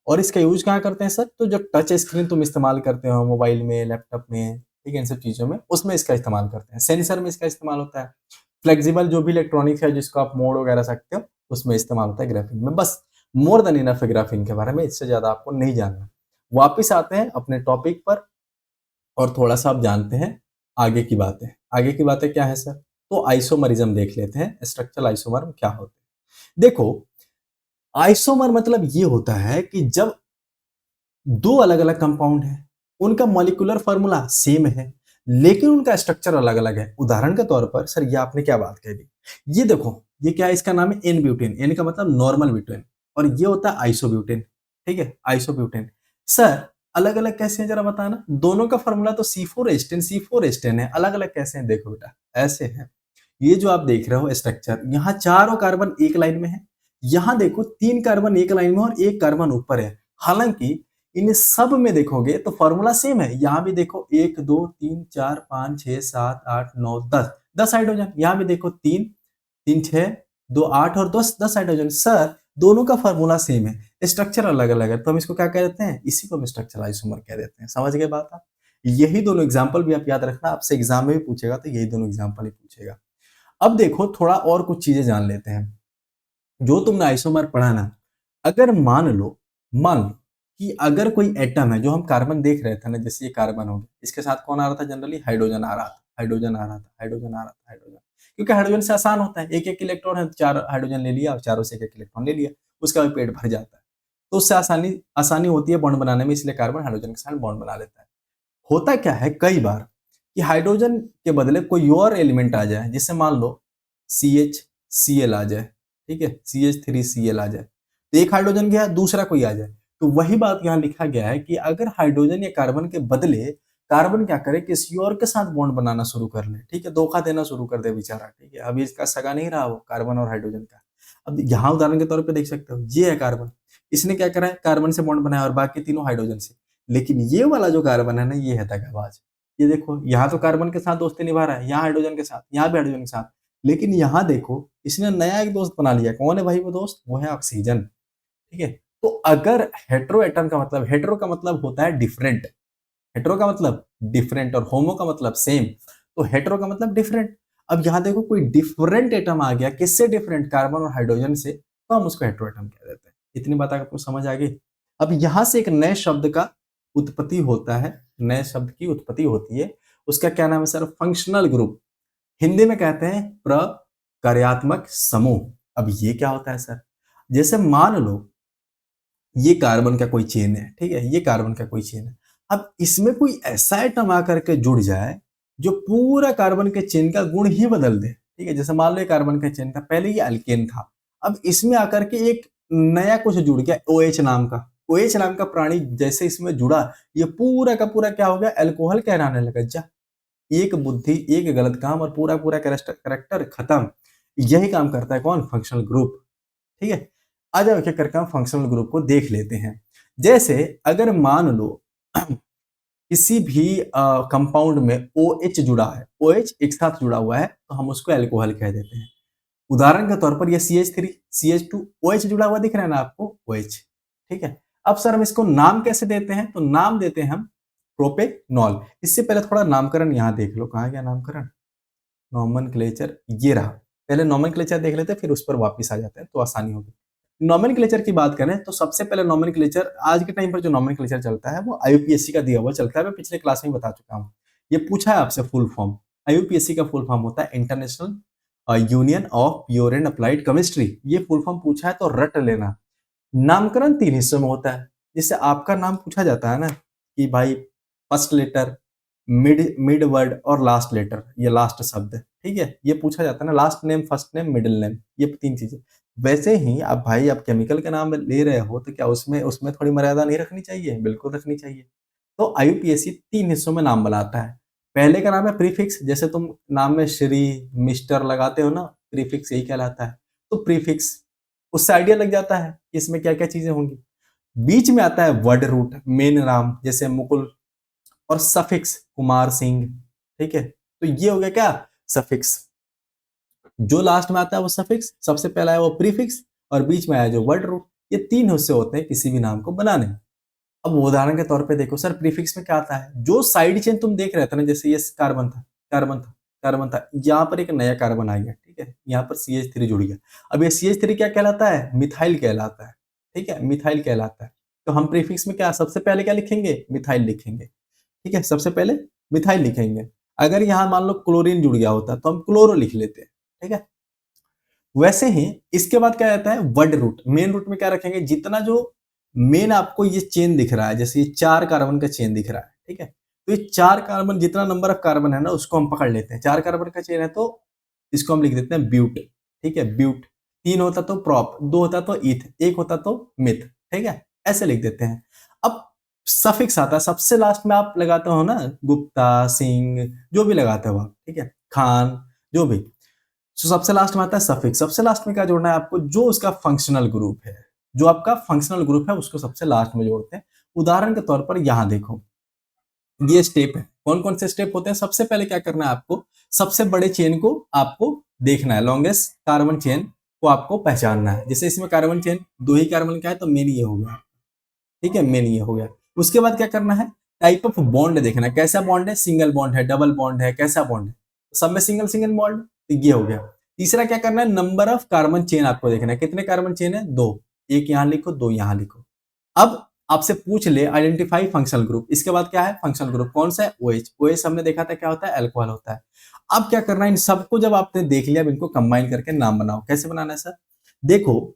और इसका यूज कहाँ करते हैं सर, तो जो टच स्क्रीन तुम इस्तेमाल करते हो मोबाइल में, लैपटॉप में, ठीक है, इन सब चीजों में, उसमें इसका इस्तेमाल करते हैं। सेंसर में इसका इस्तेमाल होता है। फ्लेक्सिबल जो भी इलेक्ट्रॉनिक्स है जिसको आप मोड वगैरह सकते हो, उसमें इस्तेमाल होता है ग्राफीन में। बस, मोर देन इनफ है ग्राफीन के बारे में, इससे ज्यादा आपको नहीं जानना। वापिस आते हैं अपने टॉपिक पर, और थोड़ा सा आप जानते हैं आगे की बातें। आगे की बातें क्या है सर, तो आइसोमरिज्म देख लेते हैं, स्ट्रक्चरल आइसोमर क्या होते हैं। देखो, आइसोमर मतलब ये होता है कि जब दो अलग अलग कंपाउंड है, उनका मॉलिक्यूलर फार्मूला सेम है, लेकिन उनका स्ट्रक्चर अलग अलग है। उदाहरण के तौर पर, सर ये आपने क्या बात कह दी, ये देखो, ये क्या है, इसका नाम है एन ब्यूटेन, एन का मतलब नॉर्मल ब्यूटेन, और ये होता है आइसोब्यूटेन। ठीक है, आइसोब्यूटेन। सर अलग अलग कैसे हैं, जरा बताना। दोनों का फार्मूला तो C4H10 C4H10 है, अलग अलग कैसे हैं, देखो बेटा ऐसे है। ये जो आप देख रहे हो स्ट्रक्चर, यहाँ चारों कार्बन एक लाइन में है, यहाँ देखो 3 कार्बन एक लाइन में और 1 कार्बन ऊपर है। हालांकि इन सब में देखोगे तो फॉर्मूला सेम है। यहाँ भी देखो 1 2 3 4 5 6 7 8 9 10, 10 हाइड्रोजन। यहाँ भी देखो 3 3 6 दो 8 और 10 हाइड्रोजन। सर दोनों का फार्मूला सेम है, स्ट्रक्चर अलग अलग है, तो हम इसको क्या कह देते हैं, इसी को हम स्ट्रक्चर आइसोमर कह देते हैं। समझ गए बात आप? यही दोनों एग्जाम्पल भी आप याद रखना, आपसे एग्जाम में भी पूछेगा तो यही दोनों एग्जाम्पल ही पूछेगा। अब देखो थोड़ा और कुछ चीजें जान लेते हैं जो तुमने आइसोमर पढ़ा ना। अगर मान लो कि अगर कोई एटम है, जो हम कार्बन देख रहे थे ना, जैसे ये कार्बन हो गया, इसके साथ कौन आ रहा था, जनरली हाइड्रोजन आ रहा था, हाइड्रोजन आ रहा था, हाइड्रोजन आ रहा था, हाइड्रोजन, क्योंकि हाइड्रोजन से आसान होता है, एक एक इलेक्ट्रॉन है, 4 हाइड्रोजन ले लिया और चारों से एक एक इलेक्ट्रॉन ले लिया, उसका भी पेट भर जाता है। तो उससे आसानी आसानी होती है बॉन्ड बनाने में, इसलिए कार्बन हाइड्रोजन के साथ बॉन्ड बना लेता है। होता क्या है कई बार कि हाइड्रोजन के बदले कोई और एलिमेंट आ जाए, जिससे मान लो CH Cl आ जाए, ठीक है, CH3Cl आ जाए, तो एक हाइड्रोजन गया, दूसरा कोई आ जाए। तो वही बात यहाँ लिखा गया है कि अगर हाइड्रोजन या कार्बन के बदले कार्बन क्या करे, किसी और के साथ बॉन्ड बनाना शुरू कर ले, ठीक है, धोखा देना शुरू कर दे बेचारा, ठीक है, अभी इसका सगा नहीं रहा वो कार्बन और हाइड्रोजन का। अब यहाँ उदाहरण के तौर पे देख सकते हो, ये है कार्बन, इसने क्या करा है, कार्बन से बॉन्ड बनाया और बाकी तीनों हाइड्रोजन से। लेकिन ये वाला जो कार्बन है ना, ये है दगाबाज। ये देखो यहाँ तो कार्बन के साथ दोस्ती निभा रहा है, यहाँ हाइड्रोजन के साथ, यहाँ भी हाइड्रोजन के साथ, लेकिन यहाँ देखो इसने नया एक दोस्त बना लिया। कौन है भाई वो दोस्त? वो है ऑक्सीजन, ठीक है। तो अगर हेटेरो एटम का मतलब, हेटेरो का मतलब होता है डिफरेंट, हेटेरो का मतलब डिफरेंट और होमो का मतलब सेम, तो हेटेरो का मतलब डिफरेंट। अब यहाँ देखो कोई डिफरेंट एटम आ गया, किससे डिफरेंट, कार्बन और हाइड्रोजन से, तो हम उसको हेटेरो एटम कह देते हैं। इतनी बात आपको समझ आ गई। अब यहां से एक नए शब्द का उत्पत्ति होता है, नए शब्द की उत्पत्ति होती है, उसका क्या नाम है सर? फंक्शनल ग्रुप, हिंदी में कहते हैं प्रकार्यात्मक समूह। अब ये क्या होता है सर? जैसे मान लो ये कार्बन का कोई चेन है, ठीक है, ये कार्बन का कोई चेन है, अब इसमें कोई ऐसा एटम आकर के जुड़ जाए जो पूरा कार्बन के चेन का गुण ही बदल दे, ठीक है, जैसे मान लो ये कार्बन का चेन था, पहले ये अल्केन था, अब इसमें आकर के एक नया कुछ जुड़ गया, OH नाम का, OH नाम का प्राणी जैसे इसमें जुड़ा, ये पूरा का पूरा क्या हो गया, अल्कोहल कहलाने लगा। जा, एक बुद्धि, एक गलत काम और पूरा पूरा करेक्टर खत्म। यही काम करता है कौन? फंक्शनल ग्रुप, ठीक है। आ जाओ क्या करके हम फंक्शनल ग्रुप को देख लेते हैं। जैसे अगर मान लो किसी भी कंपाउंड में OH जुड़ा है, OH एक साथ जुड़ा हुआ है, तो हम उसको अल्कोहल कह देते हैं। उदाहरण के तौर पर ये CH3 CH2 OH जुड़ा हुआ दिख रहा है ना आपको, OH, ठीक है। अब सर हम इसको नाम कैसे देते हैं? तो नाम देते हैं हम प्रोपेनॉल। इससे पहले थोड़ा नामकरण यहाँ देख लो, कहाँ गया नामकरण, नोमेनक्लेचर, ये रहा। पहले नोमेनक्लेचर देख लेते हैं, फिर उस पर वापस आ जाते हैं तो आसानी होगी। नोमेनक्लेचर की बात करें तो सबसे पहले नोमेनक्लेचर, आज के टाइम पर जो नोमेनक्लेचर चलता है वो IUPAC का दिया हुआ चलता है, मैं पिछले क्लास में बता चुका हूँ। ये पूछा है आपसे फुल फॉर्म, IUPAC का फुल फॉर्म होता है international union of pure and applied chemistry. ये फुल फॉर्म पूछा है तो रट लेना। नामकरण 3 हिस्सों में होता है। जैसे आपका नाम पूछा जाता है ना कि भाई first letter, mid mid word और लास्ट लेटर, ये लास्ट शब्द, ठीक है, ये पूछा जाता है ना, last name, first name, middle name, ये 3 चीजें। वैसे ही आप भाई आप केमिकल का नाम ले रहे हो तो क्या उसमें उसमें थोड़ी मर्यादा नहीं रखनी चाहिए? बिल्कुल रखनी चाहिए। तो IUPAC 3 हिस्सों में नाम बनाता है। पहले का नाम है प्रीफिक्स, जैसे तुम नाम में श्री, मिस्टर लगाते हो ना, प्रीफिक्स यही कहलाता है। तो प्रीफिक्स, उससे आइडिया लग जाता है कि इसमें क्या-क्या चीजें होंगी। बीच में आता है वर्ड रूट, मेन नाम, जैसे मुकुल, और सफिक्स, कुमार सिंह, ठीक है। तो ये हो गया क्या? सफिक्स। जो लास्ट में आता है वो सफिक्स, सबसे पहला है वो प्रीफिक्स, और बीच में आया जो वर्ड रूट। ये 3 हिस्से होते हैं किसी भी नाम को बनाने में। अब उदाहरण के तौर पे देखो सर, प्रीफिक्स में क्या आता है, जो साइड चेन तुम देख रहे थे ना, जैसे ये कार्बन था, कार्बन था, कार्बन था, यहाँ पर एक नया कार्बन आ गया, ठीक है, यहाँ पर CH3 जुड़ गया। अब ये CH3 क्या कहलाता है? मिथाइल कहलाता है, ठीक है, मिथाइल कहलाता है। तो हम प्रीफिक्स में क्या सबसे पहले क्या लिखेंगे? मिथाइल लिखेंगे, ठीक है, सबसे पहले मिथाइल लिखेंगे। अगर यहाँ मान लो क्लोरीन जुड़ गया होता तो हम क्लोरो लिख लेते हैं, ठीक है। वैसे ही इसके बाद क्या रहता है? Word root. मेन रूट में क्या रखेंगे? जितना जो मेन आपको ये चेन दिख रहा है, जैसे ये 4 कार्बन का चेन दिख रहा है, ठीक है, तो ये 4 कार्बन, जितना नंबर ऑफ कार्बन है ना, उसको हम पकड़ लेते हैं। 4 कार्बन का चेन है तो इसको हम लिख देते हैं ब्यूट, ठीक है, ब्यूट। 3 होता तो प्रॉप, 2 होता तो ईथ, 1 होता तो मिथ, ठीक है, ऐसे लिख देते हैं। अब सफिक्स आता है सबसे लास्ट में, आप लगाते हो ना, गुप्ता, सिंह, जो भी लगाते हो आप, ठीक है, खान, जो भी। तो सबसे लास्ट में आता है सफिक्स। सबसे लास्ट में क्या जोड़ना है आपको? जो उसका फंक्शनल ग्रुप है, जो आपका फंक्शनल ग्रुप है उसको सबसे लास्ट में जोड़ते हैं। उदाहरण के तौर पर यहां देखो, ये स्टेप है। कौन कौन से स्टेप होते हैं? सबसे पहले क्या करना है आपको? सबसे बड़े चेन को आपको देखना है, लॉन्गेस्ट कार्बन चेन को आपको पहचानना है। जैसे इसमें कार्बन चेन 2 ही कार्बन का है तो मेन ये हो गया, ठीक है, मेन ये हो गया। उसके बाद क्या करना है, टाइप ऑफ बॉन्ड देखना है, कैसा बॉन्ड है, सिंगल बॉन्ड है, डबल बॉन्ड है, कैसा बॉन्ड है, सब में सिंगल सिंगल बॉन्ड, तो ये हो गया। तीसरा क्या करना है, नंबर ऑफ कार्बन चेन आपको देखना है, कितने कार्बन चेन है, 2, एक यहाँ लिखो, 2 यहाँ लिखो। अब आपसे पूछ ले आइडेंटिफाई फंक्शनल ग्रुप, इसके बाद क्या है, फंक्शनल ग्रुप कौन सा है, OH। OH हमने देखा था क्या होता है, अल्कोहल होता है। अब क्या करना है, इन सबको जब आपने देख लिया, अब इनको कंबाइन करके नाम बनाओ। कैसे बनाना है सर, देखो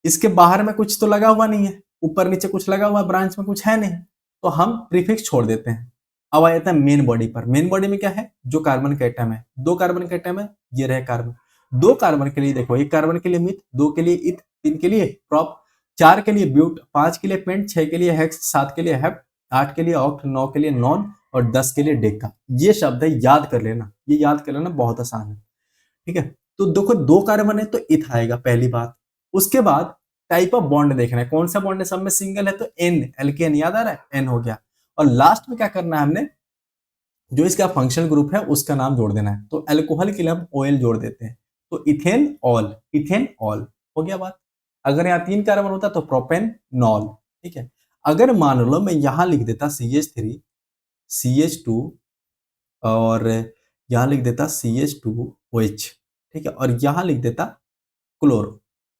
इसके बाहर में कुछ तो लगा हुआ नहीं है, ऊपर नीचे कुछ लगा हुआ, ब्रांच में कुछ है नहीं, तो हम प्रीफिक्स छोड़ देते हैं। अब आ जाता है मेन बॉडी पर। मेन बॉडी में क्या है, जो कार्बन के एटम है, 2 कार्बन के एटम है, ये रहे कार्बन। 2 कार्बन के लिए देखो, 1 कार्बन के लिए मिथ, 2 के लिए इथ, 3 के लिए प्रॉप, 4 के लिए ब्यूट, 5 के लिए पेंट, 6 के लिए हेक्स, 7 के लिए हेप्ट, 8 के लिए ऑक्ट, 9 के लिए नॉन और 10 के लिए डेका। ये शब्द है, याद कर लेना, ये याद कर लेना, बहुत आसान है, ठीक है। तो देखो 2 कार्बन है तो इथ आएगा, पहली बात। उसके बाद टाइप ऑफ बॉन्ड देखना है, कौन सा बॉन्ड है, सब में सिंगल है तो एन, एल्केन, याद आ रहा है, एन हो गया। और लास्ट में क्या करना है, हमने जो इसका फंक्शनल ग्रुप है उसका नाम जोड़ देना है, तो अल्कोहल के लिए हम OL जोड़ देते हैं, तो इथेन ऑल, इथेन ऑल हो गया बात। अगर यहाँ 3 कार्बन होता तो प्रोपेन नॉल, ठीक है। अगर मान लो मैं यहां लिख देता CH3 CH2 और यहां लिख देता CH2OH, ठीक है, और यहां लिख देता क्लोरो,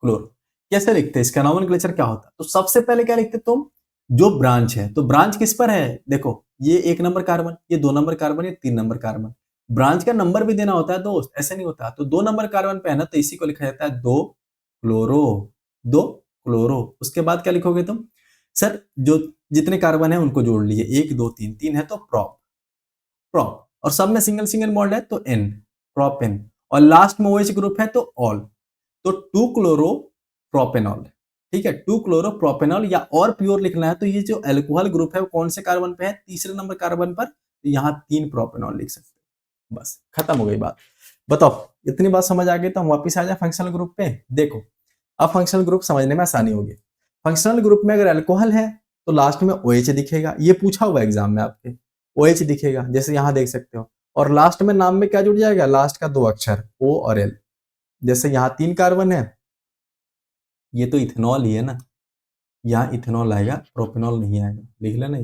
क्लोरो, कैसे लिखते हैं, इसका नॉमेनक्लेचर क्या होता है, तो सबसे पहले क्या लिखते तुम, जो ब्रांच है, तो ब्रांच किस पर है, देखो ये 1 नंबर कार्बन, ये 2 नंबर कार्बन, ये 3 नंबर कार्बन। ब्रांच का नंबर भी देना होता है दोस्त, ऐसे नहीं होता। तो 2 नंबर कार्बन पे है ना, तो इसी को लिखा जाता है 2 क्लोरो, 2 क्लोरो। उसके बाद क्या लिखोगे तुम, सर जो जितने कार्बन है उनको जोड़ लीजिए, 1 2 3, 3 है तो प्रोप, प्रोप, और सब में सिंगल सिंगल बॉन्ड है तो N, प्रोपेन, और लास्ट में OH ग्रुप है तो ऑल, तो 2 क्लोरो प्रोपेनॉल, ठीक है, 2 क्लोरो प्रोपेनॉल। या और प्योर लिखना है तो ये जो अल्कोहल ग्रुप है वो कौन से कार्बन पे है, तीसरे नंबर कार्बन पर, तो यहाँ 3 प्रोपेनॉल लिख सकते हो, बस खत्म हो गई बात। बताओ इतनी बात समझ आ गई तो हम वापस आ जाए फंक्शनल ग्रुप पे। देखो अब फंक्शनल ग्रुप समझने में आसानी होगी। फंक्शनल ग्रुप में अगर अल्कोहल है तो लास्ट में OH दिखेगा, ये पूछा हुआ एग्जाम में आपके, OH दिखेगा जैसे यहाँ देख सकते हो। और लास्ट में नाम में क्या जुड़ जाएगा, लास्ट का 2 अक्षर O और L। जैसे यहाँ 3 कार्बन है, ये तो इथेनॉल ही है ना, यहाँ इथेनॉल आएगा, प्रोपेनॉल नहीं आएगा, लिख लेना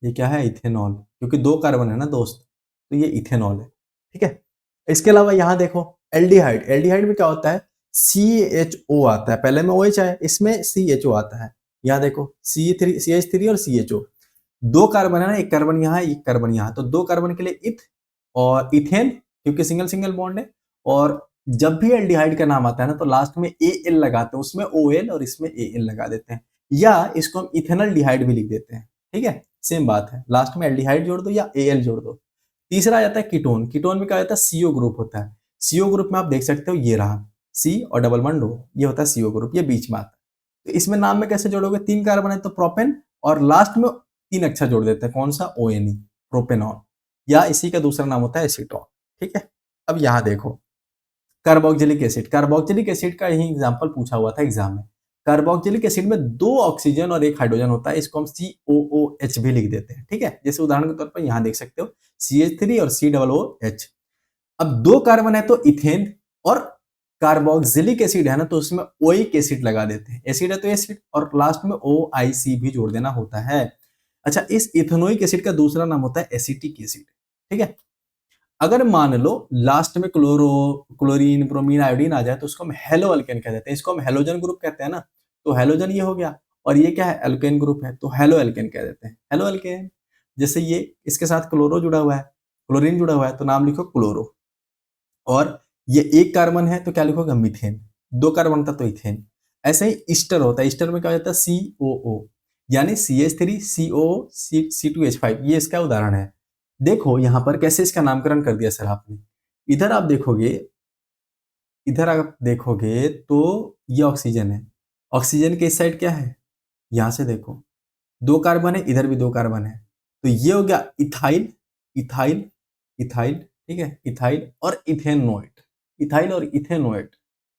ये क्या है, इथेनॉल, क्योंकि 2 कार्बन है ना दोस्त, तो ये इथेनॉल है, ठीक है। इसके अलावा यहाँ देखो एल्डिहाइड, एल्डिहाइड में क्या होता है, CHO आता है, पहले में OH है, इसमें CHO आता है। यहाँ देखो CH3 और CHO, 2 कार्बन है ना, 1 कार्बन यहाँ है, 1 कार्बन यहाँ, तो 2 कार्बन के लिए इथ और इथेन, क्योंकि सिंगल सिंगल बॉन्ड है। और जब भी एल्डिहाइड का नाम आता है ना तो लास्ट में AL लगाते हैं, उसमें OL और इसमें AL लगा देते हैं, या इसको हम इथेनल डिहाइड भी लिख देते हैं, ठीक है, सेम बात है, लास्ट में एल्डिहाइड जोड़ दो या AL जोड़ दो। तीसरा आ जाता है कीटोन, कीटोन में क्या होता है, CO ग्रुप होता है। CO ग्रुप में आप देख सकते हो ये रहा C और डबल बॉन्ड O, ये होता है CO ग्रुप, ये बीच में आता है। तो इसमें नाम में कैसे जोड़ोगे, 3 कार्बन है तो प्रोपेन, और लास्ट में 3 अक्षर जोड़ देते हैं, कौन सा, ONE, प्रोपेनॉन, या इसी का दूसरा नाम होता है एसीटोन, ठीक है। अब यहाँ देखो कार्बोक्सिलिक एसिड, कार्बोक्सिलिक एसिड का यही एग्जांपल पूछा हुआ था एग्जाम में। कार्बोक्सिलिक एसिड में 2 ऑक्सीजन और 1 हाइड्रोजन होता है, इसको हम COOH भी लिख देते हैं, ठीक है। जैसे उदाहरण के तौर पर यहाँ देख सकते हो CH3 और COOH। अब 2 कार्बन है तो इथेन, और कार्बोक्सिलिक एसिड है ना तो उसमें ओइक एसिड लगा देते हैं, एसिड है तो एसिड, और लास्ट में OIC भी जोड़ देना होता है। अच्छा, इस इथेनोइक एसिड का दूसरा नाम होता है एसिटिक एसिड, ठीक है। अगर मान लो लास्ट में क्लोरो, क्लोरीन, ब्रोमीन, आयोडीन आ जाए तो उसको हम हेलो अल्केन कह देते हैं, इसको हम हेलोजन ग्रुप कहते हैं ना, तो हेलोजन ये हो गया, और ये क्या है, अल्केन ग्रुप है, तो हेलो अल्केन कह देते हैं, हेलो अल्केन। जैसे ये इसके साथ क्लोरो जुड़ा हुआ है, क्लोरीन जुड़ा हुआ है, तो नाम लिखो क्लोरो। और ये 1 कार्बन है तो क्या लिखोगे, मीथेन, 2 कार्बन था तो इथेन। ऐसे ही ईस्टर होता है, ईस्टर में क्या होता है, COO, यानी CH3CO C2H5, ये इसका उदाहरण है। देखो यहाँ पर कैसे इसका नामकरण कर दिया सर आपने, इधर आप देखोगे, इधर आप देखोगे तो ये ऑक्सीजन है, ऑक्सीजन के इस साइड क्या है, यहां से देखो 2 कार्बन है, इधर भी 2 कार्बन है, तो ये हो गया इथाइल, इथाइल, इथाइल, ठीक है, इथाइल और इथेनोएट, इथाइल और इथेनोएट,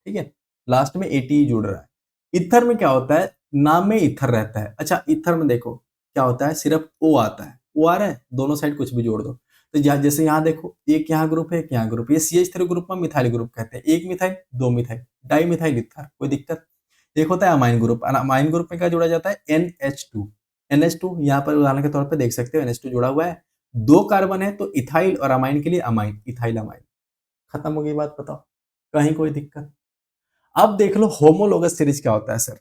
ठीक है, लास्ट में ATE जुड़ रहा है। ईथर में क्या होता है, नाम में ईथर रहता है। अच्छा, ईथर में देखो क्या होता है, सिर्फ O आता है, O आ रहा है, दोनों साइड कुछ भी जोड़ दो, तो जैसे यहाँ देखो एक यहाँ ग्रुप है, एक यहाँ ग्रुप, ये CH3 ग्रुप में मिथाइल ग्रुप कहते हैं, 1 methyl 2 methyl, di methyl ether, कोई दिक्कत। एक होता है अमाइन ग्रुप, अमाइन ग्रुप में क्या जोड़ा जाता है, NH2। NH2 यहाँ पर उदाहरण के तौर पे देख सकते हो NH2 जुड़ा हुआ है, 2 कार्बन है तो इथाइल और अमाइन के लिए अमाइन, इथाइल अमाइन। खत्म हो गई बात, बताओ कहीं कोई दिक्कत। अब देख लो होमोलोगस सीरीज क्या होता है सर।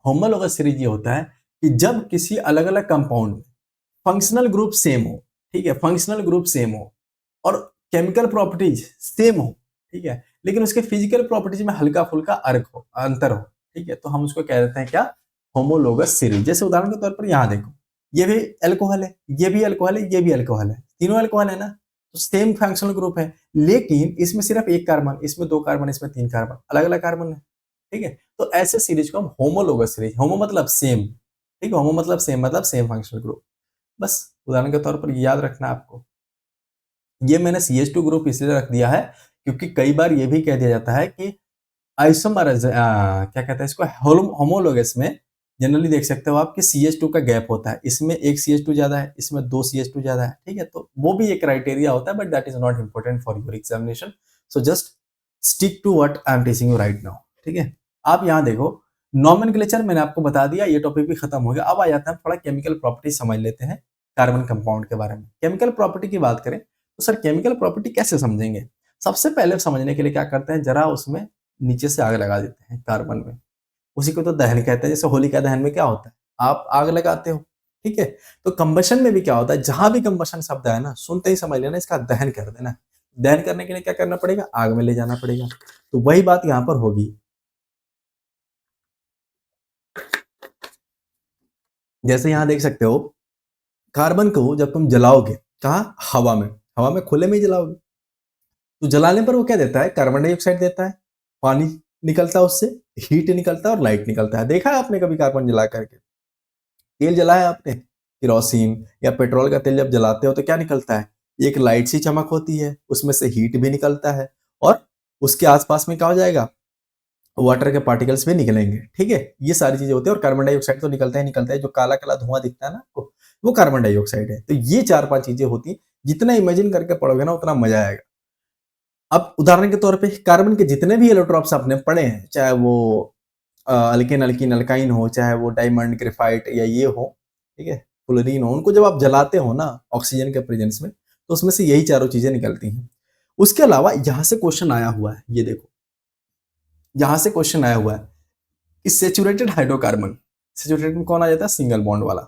होमोलोगस सीरीज ये होता है कि जब किसी अलग अलग कंपाउंड में फंक्शनल ग्रुप सेम हो, ठीक है, फंक्शनल ग्रुप सेम हो और केमिकल प्रॉपर्टीज सेम हो, ठीक है, लेकिन उसके फिजिकल प्रॉपर्टीज में हल्का फुल्का अर्क हो, अंतर हो, ठीक है, तो हम उसको कह देते हैं क्या, होमोलोगस सीरीज। जैसे उदाहरण के तौर पर यहाँ देखो, ये भी अल्कोहल है, ये भी अल्कोहल है, ये भी अल्कोहल है, तीनों अल्कोहल है ना, तो सेम फंक्शनल ग्रुप है, लेकिन इसमें सिर्फ एक कार्बन, इसमें 2 कार्बन, इसमें 3 कार्बन, अलग अलग कार्बन है, ठीक है। तो ऐसे सीरीज को हम होमोलोगस सीरीज, होमो मतलब सेम, ठीक है, होमो मतलब सेम फंक्शनल ग्रुप। बस उदाहरण के तौर पर याद रखना आपको। ये मैंने CH2 ग्रुप इसलिए रख दिया है क्योंकि कई बार ये भी कह दिया जाता है कि आइसोमर क्या कहते हैं इसको, होमोलोगस में जनरली देख सकते हो आप कि CH2 का गैप होता है, इसमें एक CH2 ज्यादा है, इसमें 2 CH2 ज्यादा है, ठीक है, तो वो भी एक क्राइटेरिया होता है, but that is not important for your examination, so just stick to what I am teaching you right now, ठीक है। आप यहाँ देखो नॉमेनक्लेचर मैंने आपको बता दिया, ये टॉपिक भी खत्म हो गया। अब आ जाता है थोड़ा केमिकल प्रॉपर्टी समझ लेते हैं कार्बन कंपाउंड के बारे में। केमिकल प्रॉपर्टी की बात करें तो सर केमिकल प्रॉपर्टी कैसे समझेंगे, सबसे पहले समझने के लिए क्या करते हैं, जरा उसमें नीचे से आग लगा देते हैं कार्बन में, उसी को तो दहन कहते हैं। जैसे होलिका दहन में क्या होता है, आप आग लगाते हो, ठीक है, तो कंबशन में भी क्या होता है, जहां भी कंबशन शब्द है ना, सुनते ही समझ लेना इसका दहन कर देना। दहन करने के लिए क्या करना पड़ेगा, आग में ले जाना पड़ेगा, तो वही बात यहाँ पर होगी। जैसे यहाँ देख सकते हो कार्बन को जब तुम जलाओगे, कहा, हवा में, हवा में खुले में ही जलाओगे, तो जलाने पर वो क्या देता है, कार्बन डाइऑक्साइड देता है, पानी निकलता है उससे, हीट निकलता है और लाइट निकलता है। देखा है आपने कभी कार्बन जला करके, तेल जलाया आपने, केरोसिन या पेट्रोल का तेल जब जलाते हो तो क्या निकलता है, एक लाइट सी चमक होती है, उसमें से हीट भी निकलता है और उसके आसपास में क्या हो जाएगा, वाटर के पार्टिकल्स भी निकलेंगे, ठीक है, ये सारी चीजें होती है। और कार्बन डाइऑक्साइड तो निकलता ही निकलता है, जो काला काला धुआं दिखता है ना आपको, वो कार्बन डाइऑक्साइड है। तो ये 4-5 चीजें होती है, जितना इमेजिन करके पढ़ोगे ना उतना मजा आएगा। अब उदाहरण के तौर पे कार्बन के जितने भी एलोट्रॉप्स आपने पढ़े हैं, चाहे वो अल्केन अल्कीन अल्काइन हो, चाहे वो डायमंड ग्रेफाइट या ये हो, ठीक है, फ्लोरीन हो, उनको जब आप जलाते हो ना ऑक्सीजन के प्रेजेंस में, तो उसमें से यही चारों चीजें निकलती हैं। उसके अलावा यहां से क्वेश्चन आया हुआ है, ये देखो यहां से क्वेश्चन आया हुआ है कि सेचुरेटेड हाइड्रोकार्बन, सेचुरेटेड में कौन आ जाता है, सिंगल बॉन्ड वाला।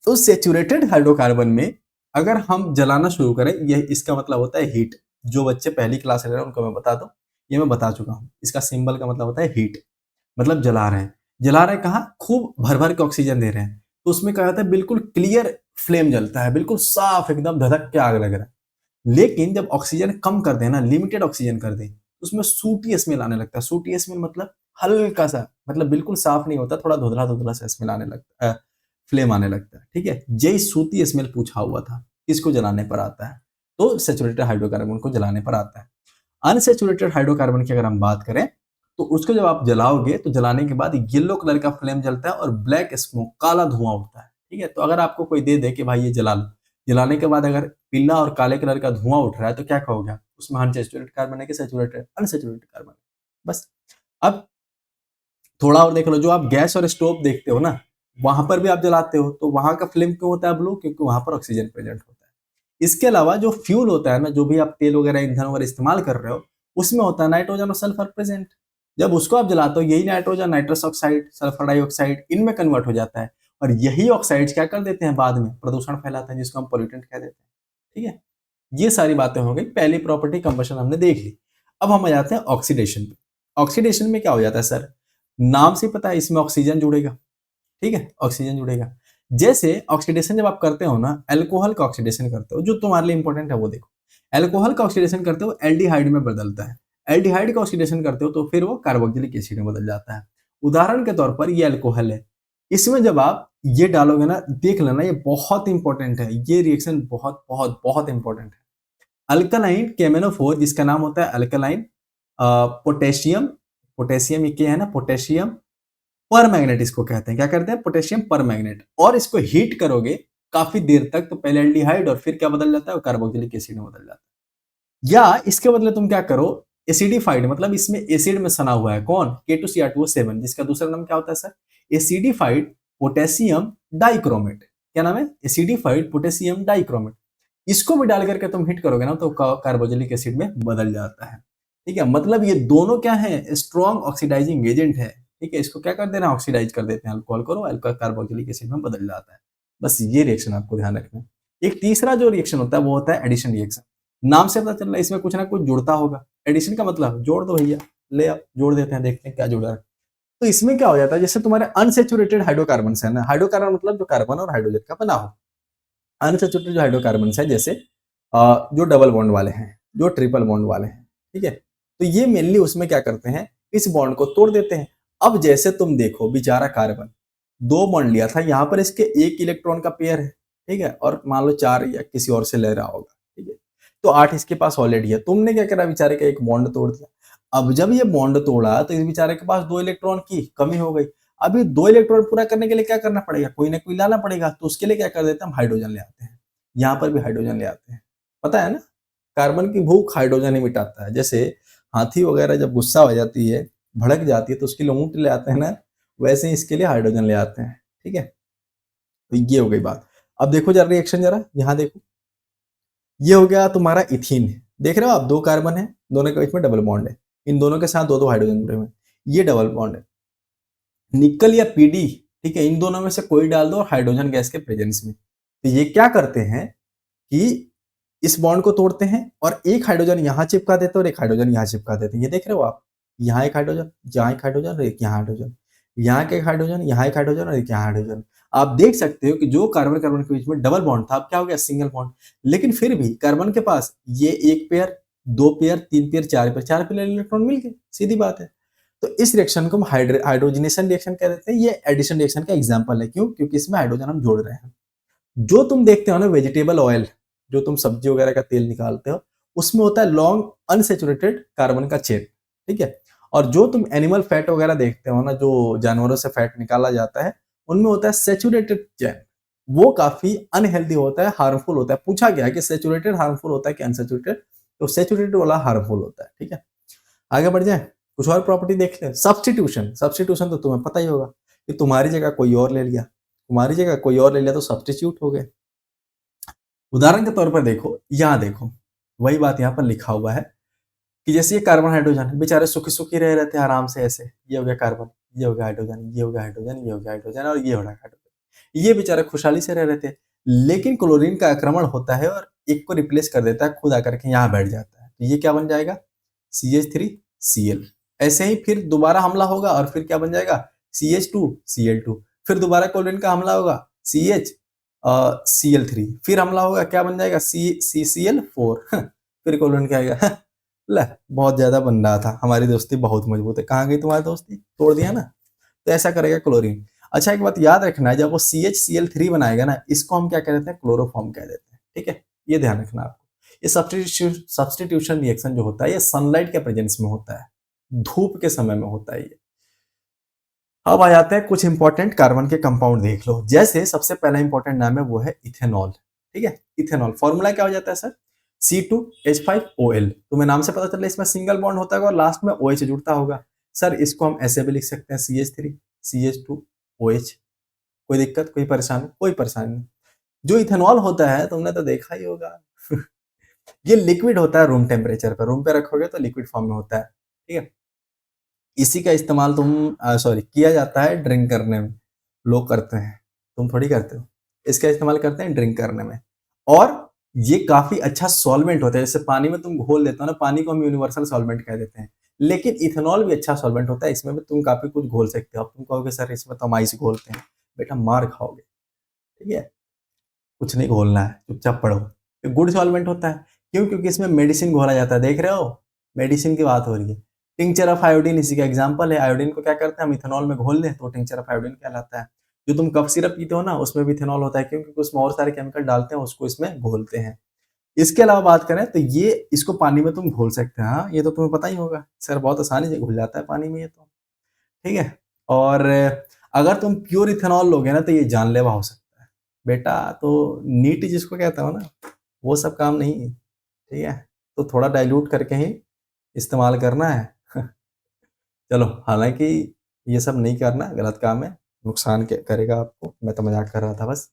तो सेचुरेटेड हाइड्रोकार्बन में अगर हम जलाना शुरू करें, ये इसका मतलब होता है हीट। जो बच्चे पहली क्लास ले रहे हैं उनको मैं बता दूं, ये मैं बता चुका हूं, इसका सिंबल का मतलब होता है हीट, मतलब जला रहे हैं। जला रहे हैं कहाँ, खूब भर भर के ऑक्सीजन दे रहे हैं, तो उसमें क्या होता है, बिल्कुल क्लियर फ्लेम जलता है, बिल्कुल साफ एकदम धधक के आग लग रहा है। लेकिन जब ऑक्सीजन कम कर देना, लिमिटेड ऑक्सीजन कर दे, तो उसमें सूटी स्मेल आने लगता है। सूटी स्मेल मतलब हल्का सा, मतलब बिल्कुल साफ नहीं होता, थोड़ा धुंधला धुंधला सा स्मेल आने लगता है, फ्लेम आने लगता है, ठीक है। यही सूती स्मेल पूछा हुआ था, इसको जलाने पर आता है, तो सेचुरेटेड हाइड्रोकार्बन को जलाने पर आता है। अनसेचुरेटेड हाइड्रोकार्बन की अगर हम बात करें तो उसको जब आप जलाओगे तो जलाने के बाद येलो कलर का फ्लेम जलता है और ब्लैक स्मोक, काला धुआं उठता है, ठीक है। तो अगर आपको कोई दे दे कि भाई ये जला लो, जलाने के बाद अगर पीला और काले कलर का धुआं उठ रहा है तो क्या कहोगे, उसमें अनसेचुरेटेड कार्बन है कि सेचुरेटेड, अनसेचुरेटेड कार्बन। बस। अब थोड़ा और देख लो, जो आप गैस और स्टोव देखते हो ना, वहां पर भी आप जलाते हो, तो वहां का फ्लेम क्यों होता है ब्लू, क्योंकि वहां पर ऑक्सीजन प्रेजेंट होता है। इसके अलावा जो फ्यूल होता है ना, जो भी आप तेल वगैरह ईंधन वगैरह इस्तेमाल कर रहे हो, उसमें होता है नाइट्रोजन और सल्फर प्रेजेंट। जब उसको आप जलाते हो, यही nitrogen nitrous oxide, sulphur dioxide इनमें कन्वर्ट हो जाता है, और यही ऑक्साइड्स क्या कर देते हैं, बाद में प्रदूषण फैलाते हैं, जिसको हम पोल्यूटेंट कह देते हैं, ठीक है। ये सारी बातें हो गई, पहली प्रॉपर्टी कंबशन हमने देख ली। अब हम आ जाते हैं ऑक्सीडेशन पे। ऑक्सीडेशन में क्या हो जाता है सर, नाम से पता है, इसमें ऑक्सीजन जुड़ेगा, ठीक है, ऑक्सीजन जुड़ेगा। जैसे ऑक्सीडेशन जब आप करते हो ना, अल्कोहल का ऑक्सीडेशन करते हो, जो तुम्हारे लिए इंपॉर्टेंट है वो देखो, अल्कोहल का ऑक्सीडेशन करते हो एल्डिहाइड में बदलता है, एल्डिहाइड का ऑक्सीडेशन करते हो तो फिर वो कार्बोक्सिलिक एसिड में बदल जाता है। उदाहरण के तौर पर ये अल्कोहल है, इसमें जब आप ये डालोगे ना, देख लेना, ये बहुत इंपॉर्टेंट है, ये रिएक्शन बहुत बहुत बहुत इंपॉर्टेंट है। अल्कलाइन केमेनोफोर, जिसका नाम होता है अल्कलाइन पोटेशियम, पोटेशियम ये क्या है ना, पोटेशियम पर मैग्नेट इसको कहते हैं, क्या करते हैं, पोटेशियम पर मैग्नेट। और इसको हीट करोगे काफी देर तक तो पहले एल्डिहाइड और फिर क्या बदल जाता है, कार्बोक्सिलिक एसिड में बदल जाता है। या इसके बदले तुम क्या करो, एसिडिफाइड मतलब इसमें एसिड में सना हुआ है कौन, K2Cr2O7, जिसका दूसरा नाम क्या होता है सर, एसिडिफाइड पोटेशियम डाइक्रोमेट। क्या नाम है, एसिडिफाइड पोटेशियम डाइक्रोमेट। इसको भी डाल करके तुम हिट करोगे ना तो कार्बोक्सिलिक एसिड में बदल जाता है। ठीक है, मतलब ये दोनों क्या है, स्ट्रॉन्ग ऑक्सीडाइजिंग एजेंट है। ठीक है, इसको क्या कर देना, ऑक्सीडाइज कर देते हैं, अल्कोहल करो, अल्कोहल कार्बोक्सिलिक एसिड में बदल जाता है। बस ये रिएक्शन आपको ध्यान रखना है। एक तीसरा जो रिएक्शन होता है वो होता है एडिशन रिएक्शन। नाम से पता चल रहा है इसमें कुछ ना कुछ जुड़ता होगा। एडिशन का मतलब जोड़ दो भैया, ले आओ जोड़ देते हैं, देखते हैं क्या जुड़ा है। तो इसमें क्या हो जाता है, जैसे तुम्हारे अनसेचुरेटेड हाइड्रोकार्बन है ना, हाइड्रोकार्बन मतलब जो कार्बन और हाइड्रोजन का बना हो। अनसेचुरेटेड जो हाइड्रोकार्बन है जैसे जो डबल बॉन्ड वाले हैं, जो ट्रिपल बॉन्ड वाले हैं, ठीक है, तो ये मेनली उसमें क्या करते हैं, इस बॉन्ड को तोड़ देते हैं। अब जैसे तुम देखो बेचारा कार्बन 2 बॉन्ड लिया था, यहाँ पर इसके 1 इलेक्ट्रॉन का पेयर है, ठीक है, और मान लो 4 या किसी और से ले रहा होगा, ठीक है, तो 8 इसके पास ऑलरेडी है। तुमने क्या करा, बेचारे का एक बॉन्ड तोड़ दिया। अब जब ये बॉन्ड तोड़ा तो इस बेचारे के पास 2 इलेक्ट्रॉन की कमी हो गई। अभी 2 इलेक्ट्रॉन पूरा करने के लिए क्या करना पड़ेगा, कोई ना कोई लाना पड़ेगा, तो उसके लिए क्या कर देते हैं, हम हाइड्रोजन ले आते हैं। यहाँ पर भी हाइड्रोजन ले आते हैं, पता है ना, कार्बन की भूख हाइड्रोजन ही मिटाता है। जैसे हाथी वगैरह जब गुस्सा हो जाती है, भड़क जाती है, तो उसके लिए ऊंट ले आते हैं ना, वैसे ही इसके लिए हाइड्रोजन ले आते हैं। ठीक है, तो ये हो गई बात। अब देखो जरा रिएक्शन, जरा यहाँ देखो, ये हो गया तुम्हारा इथीन। देख रहे हो आप, 2 कार्बन है, दोनों के बीच में डबल बॉन्ड है, इन दोनों के साथ 2-2 हाइड्रोजन जुड़े हुए हैं, ये डबल बॉन्ड है। निकल या पीडी, ठीक है, इन दोनों में से कोई डाल दो हाइड्रोजन गैस के प्रेजेंस में, तो ये क्या करते हैं कि इस बॉन्ड को तोड़ते हैं और एक हाइड्रोजन यहाँ चिपका देते हैं और एक हाइड्रोजन यहाँ चिपका देते हैं। ये देख रहे हो आप, यहाँ एक हाइड्रोजन, यहाँ एक हाइड्रोजन और एक यहाँ हाइड्रोजन, यहाँ के एक हाइड्रोजन, यहाँ एक हाइड्रोजन और एक यहाँ हाइड्रोजन। आप देख सकते हो कि जो कार्बन कार्बन के बीच में डबल बॉन्ड था, अब क्या हो गया, सिंगल बॉन्ड। लेकिन फिर भी कार्बन के पास ये 1 pair, 2 pair, 3 pair, 4 pair, 4 pair electron मिल गए, सीधी बात है। तो इस रिएक्शन को हम हाइड्रोजनेशन रिएक्शन कह देते हैं। ये एडिशन रिएक्शन का एग्जाम्पल है, क्यों, क्योंकि इसमें हाइड्रोजन हम जोड़ रहे हैं। जो तुम देखते हो ना वेजिटेबल ऑयल, जो तुम सब्जी वगैरह का तेल निकालते हो, उसमें होता है लॉन्ग अनसेचुरेटेड कार्बन का चेन, ठीक है। और जो तुम एनिमल फैट वगैरह देखते हो ना, जो जानवरों से फैट निकाला जाता है, उनमें होता है सेचुरेटेड चेन। वो काफी अनहेल्दी होता है, हार्मफुल होता है। पूछा गया है कि सेचुरेटेड हार्मफुल होता है कि अनसेचुरेटेड, तो सेचुरेटेड वाला हार्मफुल होता है। ठीक है, आगे बढ़ जाए, कुछ और प्रॉपर्टी देख ले। सब्सटीट्यूशन, सब्सटीट्यूशन तो तुम्हें पता ही होगा कि तुम्हारी जगह कोई और ले लिया, तुम्हारी जगह कोई और ले लिया तो सब्सटीट्यूट हो गए। उदाहरण के तौर पर देखो, यहाँ देखो, वही बात यहाँ पर लिखा हुआ है कि जैसे ये कार्बन हाइड्रोजन बेचारे सुखी सुखी रह रहे थे आराम से, ऐसे ये हो गया कार्बन, ये हो गया हाइड्रोजन, ये हो गया हाइड्रोजन, ये हो गया हाइड्रोजन और ये हो रहा हाइड्रोजन, ये बेचारे खुशहाली से रह रहे थे। लेकिन क्लोरीन का आक्रमण होता है और एक को रिप्लेस कर देता है, खुद आकर के यहाँ बैठ जाता है, तो ये क्या बन जाएगा, CH3Cl। ऐसे ही फिर दोबारा हमला होगा और फिर क्या बन जाएगा, CH2Cl2। फिर दोबारा क्लोरीन का हमला होगा, Cl3। फिर हमला होगा, क्या बन जाएगा, CCl4। फिर क्लोरीन क्या आएगा, ले, बहुत ज्यादा बन रहा था, हमारी दोस्ती बहुत मजबूत है, कहाँ गई तुम्हारी दोस्ती, तोड़ दिया ना। तो ऐसा करेगा क्लोरीन। अच्छा, एक बात याद रखना है, जब वो CHCl3 बनाएगा ना, इसको हम क्या कह देते हैं, क्लोरोफॉर्म कह देते हैं। ठीक है, ये ध्यान रखना आपको। ये सब्सटीट्यूशन रिएक्शन जो होता है, ये सनलाइट के प्रेजेंस में होता है, धूप के समय में होता है ये। अब आ जाते हैं कुछ इंपॉर्टेंट कार्बन के कंपाउंड, देख लो। जैसे सबसे पहला इंपॉर्टेंट नाम है वो है इथेनॉल। ठीक है, इथेनॉल फॉर्मूला क्या हो जाता है सर, C2H5OL। तुम्हें नाम से पता चल रहा है, इसमें सिंगल बॉन्ड होता है और लास्ट में OH जुड़ता होगा। सर इसको हम ऐसे भी लिख सकते हैं, CH3CH2OH। कोई दिक्कत, कोई परेशानी, कोई परेशानी नहीं। जो इथेनॉल होता है तुमने तो देखा ही होगा ये लिक्विड होता है रूम टेम्परेचर पर, रूम पे रखोगे तो लिक्विड फॉर्म में होता है। ठीक है, इसी का इस्तेमाल किया जाता है ड्रिंक करने में, लोग करते हैं, तुम थोड़ी करते हो। इसका इस्तेमाल करते हैं ड्रिंक करने में, और ये काफी अच्छा सॉल्वेंट होता है। जैसे पानी में तुम घोल देते हो ना, पानी को हम यूनिवर्सल सॉल्वेंट कह देते हैं, लेकिन इथेनॉल भी अच्छा सॉल्वेंट होता है। इसमें भी तुम काफी कुछ घोल सकते हो। अब तुम कहोगे सर इसमें तो हम आइस घोलते हैं, बेटा मार खाओगे। ठीक है, कुछ नहीं घोलना है, चुपचाप पढ़ो। ये गुड सॉल्वेंट होता है, क्यों, क्योंकि इसमें मेडिसिन घोला जाता है। देख रहे हो, मेडिसिन की बात हो रही है। टिंचर ऑफ आयोडीन इसी का एग्जांपल है। आयोडीन को क्या करते हैं, हम इथेनॉल में घोल दें तो टिंचर ऑफ आयोडीन कहलाता है। जो तुम कफ सिरप पीते हो ना, उसमें भी इथेनॉल होता है, क्योंकि उसमें और सारे केमिकल डालते हैं, उसको इसमें घोलते हैं। इसके अलावा बात करें तो ये, इसको पानी में तुम घोल सकते हैं। हाँ, ये तो तुम्हें पता ही होगा सर, बहुत आसानी से घुल जाता है पानी में ये तो। ठीक है, और अगर तुम प्योर इथेनॉल लोगे ना तो ये जानलेवा हो सकता है बेटा। तो नीट जिसको कहता हो ना, वो सब काम नहीं है। ठीक है, तो थोड़ा डाइल्यूट करके ही इस्तेमाल करना है। चलो, हालाँकि ये सब नहीं करना, गलत काम है, नुकसान करेगा आपको, मैं तो मज़ाक कर रहा था बस।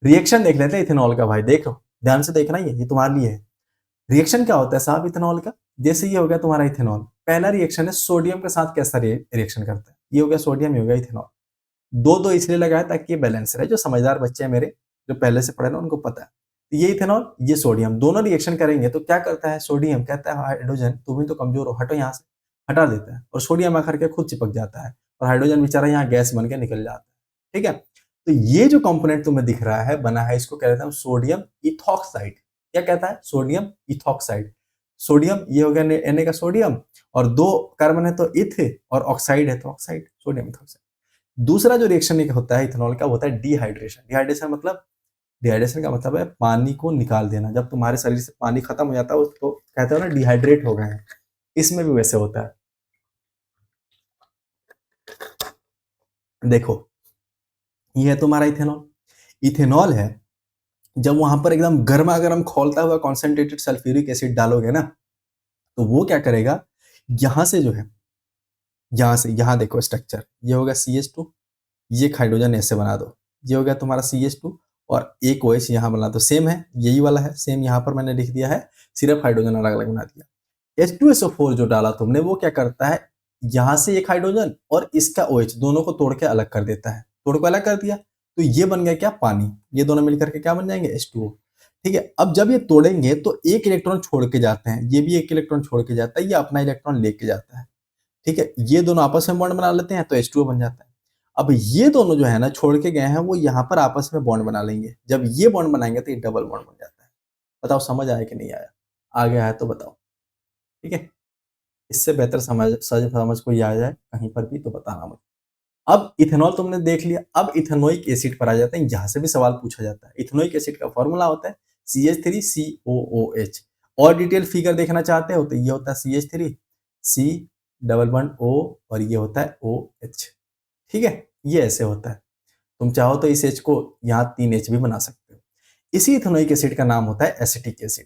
रिएक्शन देख लेते हैं इथेनॉल का भाई, देखो, ध्यान से देखना ये तुम्हारे लिए है। रिएक्शन क्या होता है साहब इथेनॉल का? जैसे ये हो गया तुम्हारा इथेनॉल, पहला रिएक्शन है सोडियम के साथ कैसा रिएक्शन करता है, ये हो गया सोडियम, ये हो गया इथेनॉल। 2-2 इसलिए लगाया ताकि ये बैलेंस रहे, जो समझदार बच्चे हैं मेरे, जो पहले से पढ़े ना उनको पता है। तो ये इथेनॉल, ये सोडियम, दोनों रिएक्शन करेंगे तो क्या करता है, सोडियम कहता है हाइड्रोजन तुम ही तो कमज़ोर हो, हटो यहाँ से, हटा देता है और सोडियम आकर के खुद चिपक जाता है और हाइड्रोजन बेचारा यहाँ गैस बन के निकल जाता है, ठीक है? तो ये जो कंपोनेंट तुम्हें दिख रहा है, बना है, इसको कहते हैं सोडियम इथॉक्साइड। क्या कहता है? Sodium ethoxide. सोडियम, ये हो गया Na का सोडियम, और 2 कार्बन है तो इथ, और ऑक्साइड है तो ऑक्साइड, सोडियम इथॉक्साइड। दूसरा जो रिएक्शन एक होता है इथेनॉल का, वो होता है डिहाइड्रेशन। डिहाइड्रेशन का मतलब है पानी को निकाल देना। जब तुम्हारे शरीर से पानी खत्म हो जाता है उसको कहते हो ना डिहाइड्रेट हो गए हैं, इसमें भी वैसे होता है। देखो, ये है तुम्हारा इथेनॉल। इथेनॉल है, जब वहां पर एकदम गर्मा गर्म खौलता हुआ कॉन्सेंट्रेटेड सल्फ्यूरिक एसिड डालोगे ना, तो वो क्या करेगा, यहां से जो है, यहां से, यहां देखो स्ट्रक्चर, ये होगा CH2, ये हाइड्रोजन ऐसे बना दो, ये हो गया तुम्हारा CH2, और एक OH यहाँ बना दो, सेम है, यही वाला है, सेम यहाँ पर मैंने लिख दिया है, सिर्फ हाइड्रोजन अलग अलग बना दिया। H2SO4 जो डाला तुमने, वो क्या करता है, यहाँ से एक हाइड्रोजन और इसका OH दोनों को तोड़ के अलग कर देता है, तोड़ को अलग कर दिया, तो ये बन गया क्या, पानी। ये दोनों मिलकर के क्या बन जाएंगे, H2O। ठीक है, अब जब ये तोड़ेंगे तो एक इलेक्ट्रॉन छोड़ के जाते हैं, ये भी एक इलेक्ट्रॉन छोड़ के जाता है, ये अपना इलेक्ट्रॉन लेके जाता है। ठीक है, ये दोनों आपस में बॉन्ड बना लेते हैं तो H2O बन जाता है। अब ये दोनों जो है ना छोड़ के गए हैं, वो यहाँ पर आपस में बॉन्ड बना लेंगे। जब ये बॉन्ड बनाएंगे तो ये डबल बॉन्ड बन जाता है। बताओ समझ आया कि नहीं आया? आ गया है तो बताओ। ठीक है, इससे बेहतर समझ कोई आ जाए कहीं पर भी तो बताना मुझे। अब इथेनॉल तुमने देख लिया, अब इथेनोइक एसिड पर आ जाते हैं। यहाँ से भी सवाल पूछा जाता है। इथेनोइक एसिड का फॉर्मूला होता है CH3COOH। और डिटेल फिगर देखना चाहते हो तो ये होता है CH3 C double bond O, और ये होता है OH। ठीक है, ये ऐसे होता है। तुम चाहो तो इस H को यहाँ 3H भी बना सकते हो। इसी इथेनोइक एसिड का नाम होता है एसिटिक एसिड।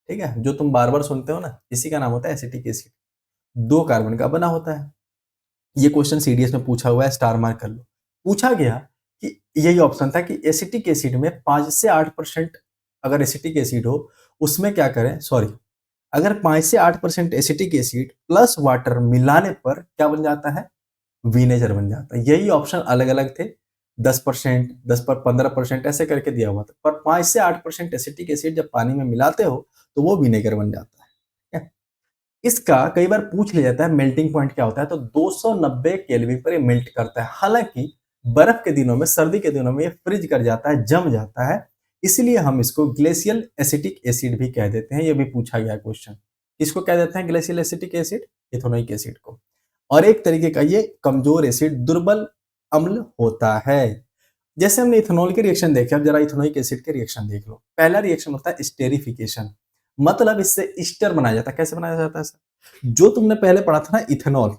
ठीक है, जो तुम बार बार सुनते हो ना, इसी का नाम होता है एसिटिक एसिड। 2 कार्बन का बना होता है। ये क्वेश्चन CDS में पूछा हुआ है, स्टार मार्क कर लो। पूछा गया कि यही ऑप्शन था कि एसिटिक एसिड में 5 से 8% अगर एसिटिक एसिड हो, उसमें क्या करें, सॉरी, अगर 5 से 8% एसिटिक एसिड प्लस वाटर मिलाने पर क्या बन जाता है, विनेगर बन जाता है। यही ऑप्शन अलग अलग थे, 10%, 10 पर 15% ऐसे करके दिया हुआ था, पर 5 से 8% एसिटिक एसिड जब पानी में मिलाते हो तो वो विनेगर बन जाता है। ठीक है? इसका कई बार पूछ लिया जाता है मेल्टिंग पॉइंट क्या होता है, तो 290 केल्विन पर ये मेल्ट करता है। हालांकि बर्फ के दिनों में, सर्दी के दिनों में ये फ्रीज कर जाता है, जम जाता है, इसलिए हम इसको ग्लेशियल एसिटिक एसिड भी कह देते हैं। ये भी पूछा गया क्वेश्चन, किसको कह देते हैं glacial acetic acid, ethanoic acid को। और एक तरीके का ये कमजोर एसिड, दुर्बल अम्ल होता है। जैसे हमने इथेनॉल के रिएक्शन देखे, अब जरा इथेनोइक एसिड के रिएक्शन देख लो। पहला रिएक्शन होता है स्टेरिफिकेशन, मतलब इससे ईस्टर बनाया जाता है। कैसे बनाया जाता है सर? जो तुमने पहले पढ़ा था ना इथेनॉल,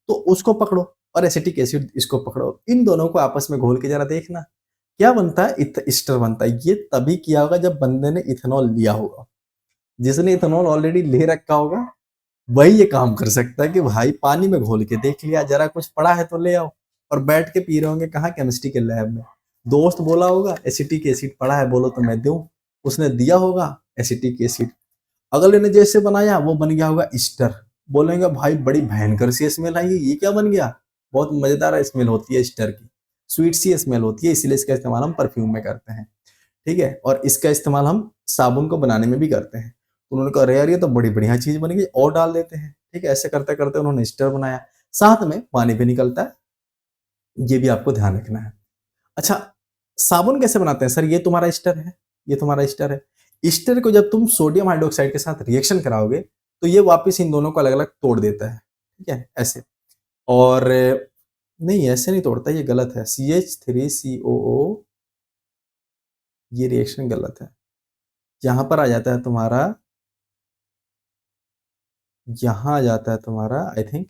तो उसको पकड़ो और एसिटिक एसिड इसको पकड़ो, इन दोनों को आपस में घोल के जरा देखना क्या बनता है, ईस्टर बनता है। ये तभी किया होगा जब बंदे ने इथेनॉल लिया होगा। जिसने इथेनॉल ऑलरेडी ले रखा होगा वही ये काम कर सकता है कि भाई पानी में घोल के देख लिया, जरा कुछ पड़ा है तो ले आओ, और बैठ के पी रहे होंगे कहाँ, केमिस्ट्री के लैब में। दोस्त बोला होगा एसिटिक एसिड पड़ा है, बोलो तो मैं दूं, उसने दिया होगा एसिटिक एसिड, अगले ने जैसे बनाया वो बन गया होगा ईस्टर। बोलेंगे भाई बड़ी भयंकर सी स्मेल आई, ये क्या बन गया? बहुत मजेदार स्मेल होती है ईस्टर की, स्वीट सी स्मेल होती है, इसलिए इसका इस्तेमाल हम परफ्यूम में करते हैं। ठीक है, और इसका इस्तेमाल हम साबुन को बनाने में भी करते हैं। तो उन्होंने कहा अरे यार ये तो बड़ी बढ़िया चीज बन गई, और डाल देते हैं। ठीक है, ऐसे करते करते उन्होंने स्टर बनाया, साथ में पानी भी निकलता है, ये भी आपको ध्यान रखना है। अच्छा, साबुन कैसे बनाते हैं सर? ये तुम्हारा स्टर है, ये तुम्हारा स्टर है। स्टर को जब तुम सोडियम हाइड्रोक्साइड के साथ रिएक्शन कराओगे तो ये वापस इन दोनों को अलग अलग तोड़ देता है। ठीक है, ऐसे, और नहीं ऐसे नहीं तोड़ता, ये गलत है। CH3COO, ये रिएक्शन गलत है। यहां पर आ जाता है तुम्हारा, यहाँ आ जाता है तुम्हारा आई थिंक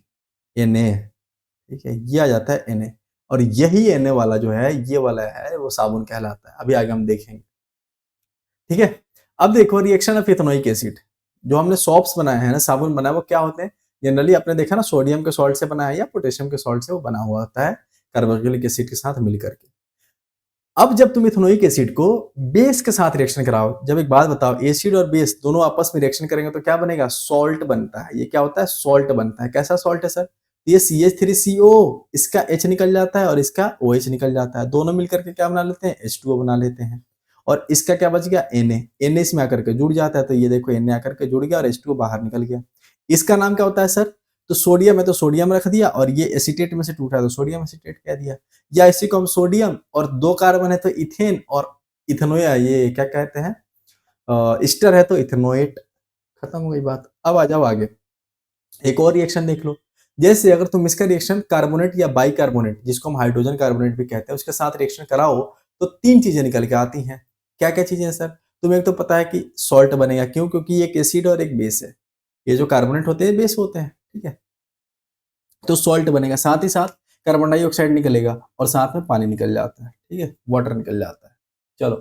Na। ठीक है, ये आ जाता है Na, और यही Na वाला जो है, ये वाला है, वो साबुन कहलाता है। अभी आगे हम देखेंगे। ठीक है, अब देखो रिएक्शन ऑफ इथेनोइक एसिड। जो हमने सॉप्स बनाए हैं ना, साबुन बनाए, वो क्या होते हैं, जनरली आपने देखा ना, सोडियम के सॉल्ट से बना है या पोटेशियम के सॉल्ट से वो बना हुआ होता है, कार्बोक्सिलिक एसिड के साथ मिल करके। अब जब तुम इथेनोइक एसिड को बेस के साथ रिएक्शन कराओ, जब एक बात बताओ, एसिड और बेस दोनों आपस में रिएक्शन करेंगे तो क्या बनेगा, सॉल्ट बनता है। ये क्या होता है, सॉल्ट बनता है। कैसा सॉल्ट है सर, ये CH3CO, इसका H निकल जाता है और इसका OH निकल जाता है, दोनों मिलकर के क्या बना लेते हैं, H2O बना लेते हैं। और इसका क्या बच गया, Na इसमें आकर के जुड़ जाता है, तो ये देखो Na आकर के जुड़ गया और H2O बाहर निकल गया। इसका नाम क्या होता है सर, तो सोडियम है तो सोडियम रख दिया, और ये एसीटेट में से टूटा तो सोडियम एसीटेट कह दिया। या इसी को हम सोडियम और 2 कार्बन है तो इथेन और इथेनोया, ये क्या कहते हैं, ईस्टर है तो इथेनोएट। खत्म हो गई बात। अब आ जाओ आगे, एक और रिएक्शन देख लो। जैसे अगर तुम इसका रिएक्शन कार्बोनेट या बाइकार्बोनेट, जिसको हम हाइड्रोजन कार्बोनेट भी कहते हैं, उसके साथ रिएक्शन कराओ तो 3 चीजें निकल के आती हैं। क्या क्या चीजें हैं सर, तुम्हें एक तो पता है कि सॉल्ट बनेगा, क्यों, क्योंकि एक एसिड और एक बेस है। ये जो कार्बोनेट होते हैं बेस होते हैं, ठीक है, तो सॉल्ट बनेगा। साथ ही साथ कार्बन डाइऑक्साइड निकलेगा और साथ में पानी निकल जाता है, ठीक है, वाटर निकल जाता है। चलो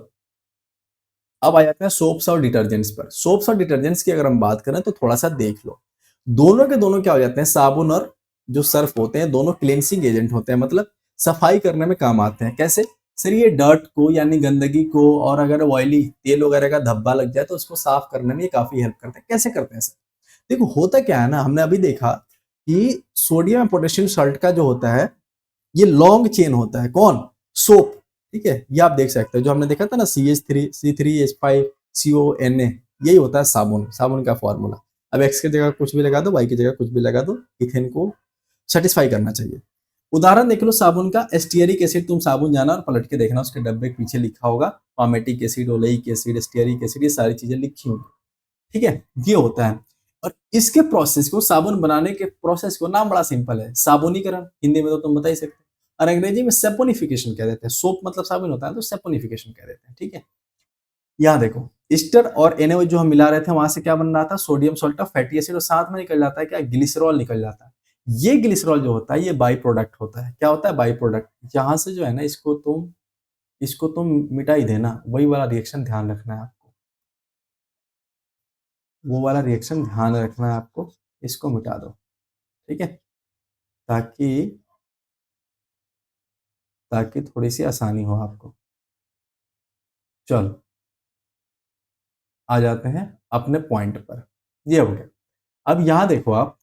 अब आ जाते हैं सोप्स और डिटर्जेंट्स पर। सोप्स और डिटर्जेंट्स की अगर हम बात करें तो थोड़ा सा देख लो, दोनों के दोनों क्या हो जाते हैं, साबुन और जो सर्फ होते हैं दोनों क्लींसिंग एजेंट होते हैं, मतलब सफाई करने में काम आते हैं। कैसे सर, ये डर्ट को यानी गंदगी को, और अगर ऑयली तेल वगैरह का धब्बा लग जाए तो उसको साफ करने में ये काफी हेल्प करते हैं। कैसे करते हैं सर, देखो होता क्या है ना, हमने अभी देखा कि सोडियम और पोटेशियम सॉल्ट का जो होता है ये लॉन्ग चेन होता है, कौन, सोप, ठीक है, ये आप देख सकते हो, जो हमने देखा था ना CH3C3H5CONA, यही होता है साबुन, साबुन का फॉर्मूला। अब एक्स की जगह कुछ भी लगा दो, वाई की जगह कुछ भी लगा दो, इथेन को सेटिस्फाई करना चाहिए। उदाहरण देख लो साबुन का, एस्टियरिक एसिड, तुम साबुन जाना और पलट के देखना, उसके डब्बे के पीछे लिखा होगा palmitic acid, oleic acid, stearic acid, ये सारी चीजें लिखी होंगी, ठीक है, ये होता है। और इसके प्रोसेस को, साबुन बनाने के प्रोसेस को, नाम बड़ा सिंपल है, साबुनीकरण, हिंदी में तो तुम बता ही सकते हो, और अंग्रेजी में सेपोनिफिकेशन कह देते हैं। सोप मतलब साबुन होता है तो सेपोनिफिकेशन कह देते हैं, ठीक है। यहाँ देखो, ईस्टर और NaOH जो हम मिला रहे थे वहां से क्या बन रहा था, sodium salt of fatty acid, और साथ में निकल जाता है क्या, ग्लिसरॉल निकल जाता है। ये ग्लिसरॉल जो होता है ये बाई प्रोडक्ट होता है। क्या होता है, बाई प्रोडक्ट। यहाँ से जो है ना, इसको तुम मिटा ही देना, वही वाला रिएक्शन ध्यान रखना है आपको, वो वाला रिएक्शन ध्यान रखना है आपको, इसको मिटा दो, ठीक है, ताकि ताकि थोड़ी सी आसानी हो आपको। चलो आ जाते हैं अपने पॉइंट पर, ये हो गया। अब यहां देखो आप,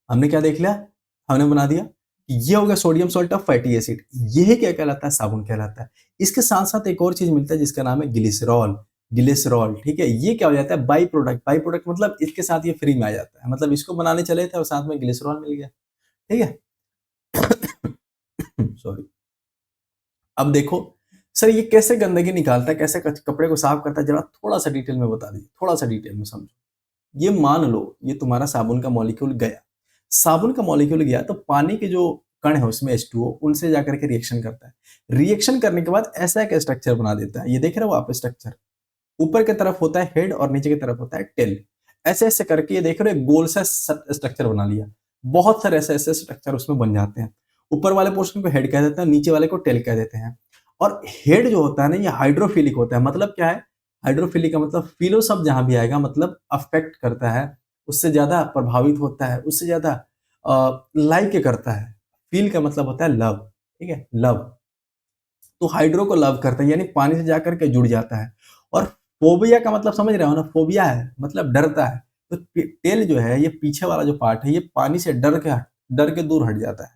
हमने क्या देख लिया, हमने बना दिया कि ये हो गया sodium salt of fatty acid, ये क्या कहलाता है, साबुन कहलाता है। इसके साथ साथ एक और चीज मिलता है जिसका नाम है ग्लिसरॉल, ग्लिसरॉल, ठीक है, ये क्या हो जाता है, बाई प्रोडक्ट। बाई प्रोडक्ट मतलब इसके साथ ये फ्री में आ जाता है, मतलब इसको बनाने चले थे और साथ में ग्लिसरॉल मिल गया, ठीक है। सॉरी। अब देखो सर, ये कैसे गंदगी निकालता है, कैसे कपड़े को साफ करता है, जरा थोड़ा सा डिटेल में बता दीजिए, थोड़ा सा डिटेल में समझो। ये मान लो ये तुम्हारा साबुन का मॉलिक्यूल गया, साबुन का मॉलिक्यूल गया तो पानी के जो कण है उसमें H2O, उनसे जाकर के रिएक्शन करता है। रिएक्शन करने के बाद ऐसा एक स्ट्रक्चर बना देता है, ये देख रहे हो आप स्ट्रक्चर, ऊपर की तरफ होता है हेड और नीचे की तरफ होता है टेल। ऐसे ऐसे करके ये देख रहे हो, गोल सा स्ट्रक्चर बना लिया। बहुत सारे ऐसे ऐसे स्ट्रक्चर उसमें बन जाते हैं। ऊपर वाले पोर्शन को हेड कह देते हैं, नीचे वाले को टेल कह देते हैं। और हेड जो होता है ना, ये हाइड्रोफिलिक होता है। मतलब क्या है, हाइड्रोफिलिक का मतलब फिलो शब्द जहां भी आएगा मतलब अफेक्ट करता है, उससे ज्यादा प्रभावित होता है, उससे ज्यादा लाइक करता है। फील का मतलब होता है लव, ठीक है, लव। तो हाइड्रो को लव करता है, यानी पानी से जाकर के जुड़ जाता है। और फोबिया का मतलब समझ रहे हो ना, फोबिया है मतलब डरता है। तो टेल जो है, ये पीछे वाला जो पार्ट है, ये पानी से डर के दूर हट जाता है,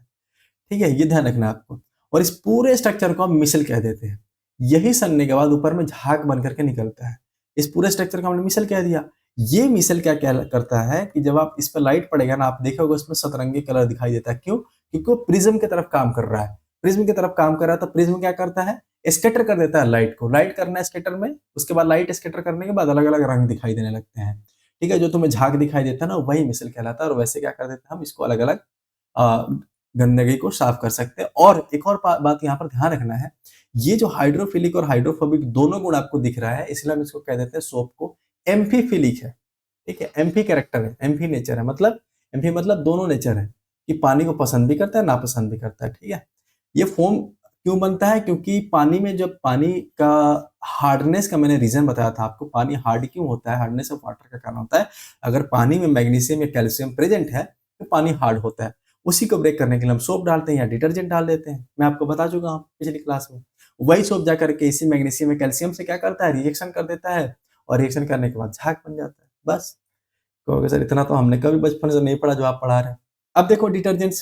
ठीक है, ये ध्यान रखना है आपको। और इस पूरे स्ट्रक्चर को हम मिसल कह देते हैं। यही सनने के बाद ऊपर में झाग बन करके निकलता है। इस पूरे स्ट्रक्चर को हमने मिसल कह दिया। ये मिसल क्या क्या करता है कि जब आप इस पर लाइट पड़ेगा ना, आप देखोगे उसमें सतरंगी कलर दिखाई देता है। क्यों, क्योंकि वो प्रिज्म की तरफ काम कर रहा है। प्रिज्म की तरफ काम कर रहा है तो प्रिज्म क्या करता है, स्कैटर कर देता है लाइट को। लाइट करना है स्कैटर में, उसके बाद लाइट स्कैटर करने के बाद अलग अलग रंग दिखाई देने लगते हैं, ठीक है। जो तुम्हें झाग दिखाई देता है ना, वही मिसल कहलाता है। और वैसे क्या कर देते हैं हम, इसको अलग अलग गंदगी को साफ कर सकते हैं। और एक और बात यहाँ पर ध्यान रखना है, ये जो हाइड्रोफिलिक और हाइड्रोफोबिक दोनों गुण आपको दिख रहा है, इसलिए हम इसको कह देते हैं सोप को एम्फीफिलिक है, ठीक है। एम्फी कैरेक्टर है, एम्फी नेचर है, मतलब एम्फी मतलब दोनों नेचर है, कि पानी को पसंद भी करता है नापसंद भी करता है, ठीक है। ये फोम क्यों बनता है? क्योंकि पानी में जब पानी का हार्डनेस का मैंने रीज़न बताया था आपको, पानी हार्ड क्यों होता है? हार्डनेस ऑफ वाटर का कारण होता है, अगर पानी में मैग्नीशियम या कैल्शियम प्रेज़ेंट है, तो पानी हार्ड होता है। उसी को ब्रेक करने के लिए हम सोप डालते हैं या डिटर्जेंट डाल देते हैं। मैं आपको बता चुका हूँ पिछली क्लास में। वही सोप जा कर के इसी मैग्नीशियम या कैल्शियम से क्या करता है? रिएक्शन कर देता है और रिएक्शन करने के बाद झाग बन जाता है, बस। कहोगे सर इतना तो हमने कभी बचपन से नहीं पढ़ा जो आप पढ़ा रहे हैं। अब देखो डिटर्जेंट्स,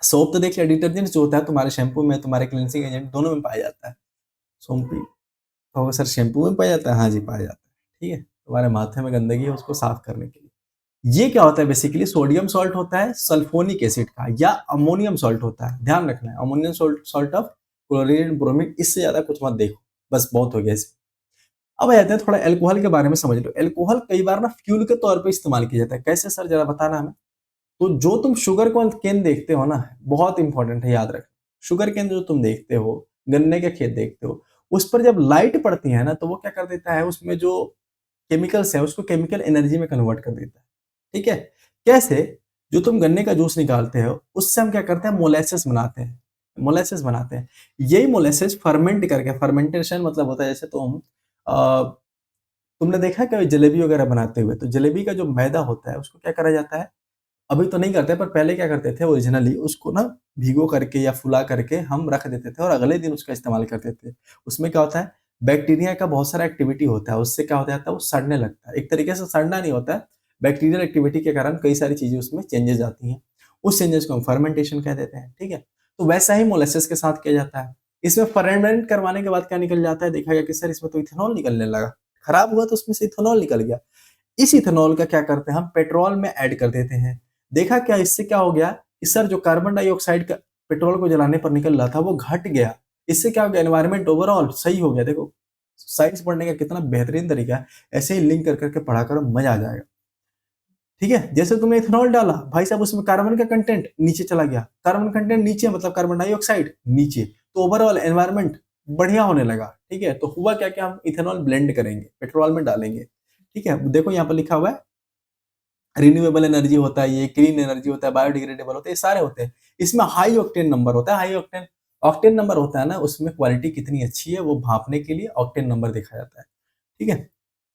सोप तो देख लिया, डिटर्जेंट्स जो होता है तुम्हारे शैम्पू में, तुम्हारे क्लींजिंग एजेंट दोनों में पाया जाता है। सोंपी कहोगे सर शैम्पू में पाया जाता है? हाँ जी, पाया जाता है। ठीक है? तुम्हारे माथे में गंदगी है उसको साफ करने के लिए। ये क्या होता है बेसिकली? सोडियम सॉल्ट होता है सल्फोनिक एसिड का या अमोनियम सॉल्ट होता है। ध्यान रखना है, ammonium salt of chlorine, bromine, इससे ज्यादा कुछ मत देखो, बस बहुत हो गया इसमें। अब आ जाते हैं थोड़ा अल्कोहल के बारे में समझ लो। अल्कोहल कई बार ना फ्यूल के तौर पे इस्तेमाल किया जाता है। कैसे सर जरा बताना हमें? तो जो तुम शुगर केन देखते हो ना, बहुत इंपॉर्टेंट है, याद रखना। शुगर केन जो तुम देखते हो, गन्ने के खेत देखते हो, उस पर जब लाइट पड़ती है ना, तो वो क्या कर देता है, उसमें जो केमिकल्स है उसको केमिकल एनर्जी में कन्वर्ट कर देता है। ठीक है? कैसे? जो तुम गन्ने का जूस निकालते हो, उससे हम क्या करते हैं, मोलेसेस बनाते हैं। मोलेसेस बनाते हैं। यही मोलेसेस फर्मेंट करके, फर्मेंटेशन मतलब होता है जैसे तुमने देखा है कभी जलेबी वगैरह बनाते हुए, तो जलेबी का जो मैदा होता है उसको क्या करा जाता है, अभी तो नहीं करते पर पहले क्या करते थे ओरिजिनली, उसको ना भिगो करके या फुला करके हम रख देते थे और अगले दिन उसका इस्तेमाल करते थे। उसमें क्या होता है, बैक्टीरिया का बहुत सारा एक्टिविटी होता है, उससे क्या हो जाता है, वो सड़ने लगता है। एक तरीके से सड़ना नहीं होता है, बैक्टीरियल एक्टिविटी के कारण कई सारी चीजें उसमें चेंजेस आती हैं। उस चेंजेस को हम फर्मेंटेशन कह देते हैं। ठीक है? तो वैसा ही मोलेसेस के साथ किया जाता है। इसमें फर्मेंट करवाने के बाद क्या निकल जाता है, देखा गया कि सर इसमें तो इथेनॉल निकलने लगा। खराब हुआ तो उसमें से इथेनॉल निकल गया। इस इथेनॉल का क्या करते हैं, हम पेट्रोल में ऐड कर देते हैं। देखा क्या, इससे क्या हो गया कि सर जो कार्बन डाइऑक्साइड का पेट्रोल को जलाने पर निकल रहा था वो घट गया। इससे क्या हो गया, एनवायरनमेंट ओवरऑल सही हो गया। देखो साइंस पढ़ने का कितना बेहतरीन तरीका है, ऐसे ही लिंक कर करके पढ़ा करो, मजा आ जाएगा। ठीक है? जैसे तुमने इथेनॉल डाला भाई साहब, उसमें कार्बन का कंटेंट नीचे चला गया, कार्बन कंटेंट नीचे मतलब कार्बन डाइऑक्साइड नीचे, तो ओवरऑल एनवायरनमेंट बढ़िया होने लगा। ठीक है? तो हुआ क्या, हम इथेनॉल ब्लेंड करेंगे, पेट्रोल में डालेंगे। ठीक है? देखो यहाँ पर लिखा हुआ है रिन्यूएबल एनर्जी होता है, ये क्लीन एनर्जी होता है, बायोडिग्रेडेबल होता है, ये सारे होते हैं। इसमें हाई ऑक्टेन नंबर होता है, हाई ऑक्टेन ऑक्टेन नंबर होता है ना, उसमें क्वालिटी कितनी अच्छी है वो भांपने के लिए ऑक्टेन नंबर देखा जाता है। ठीक है?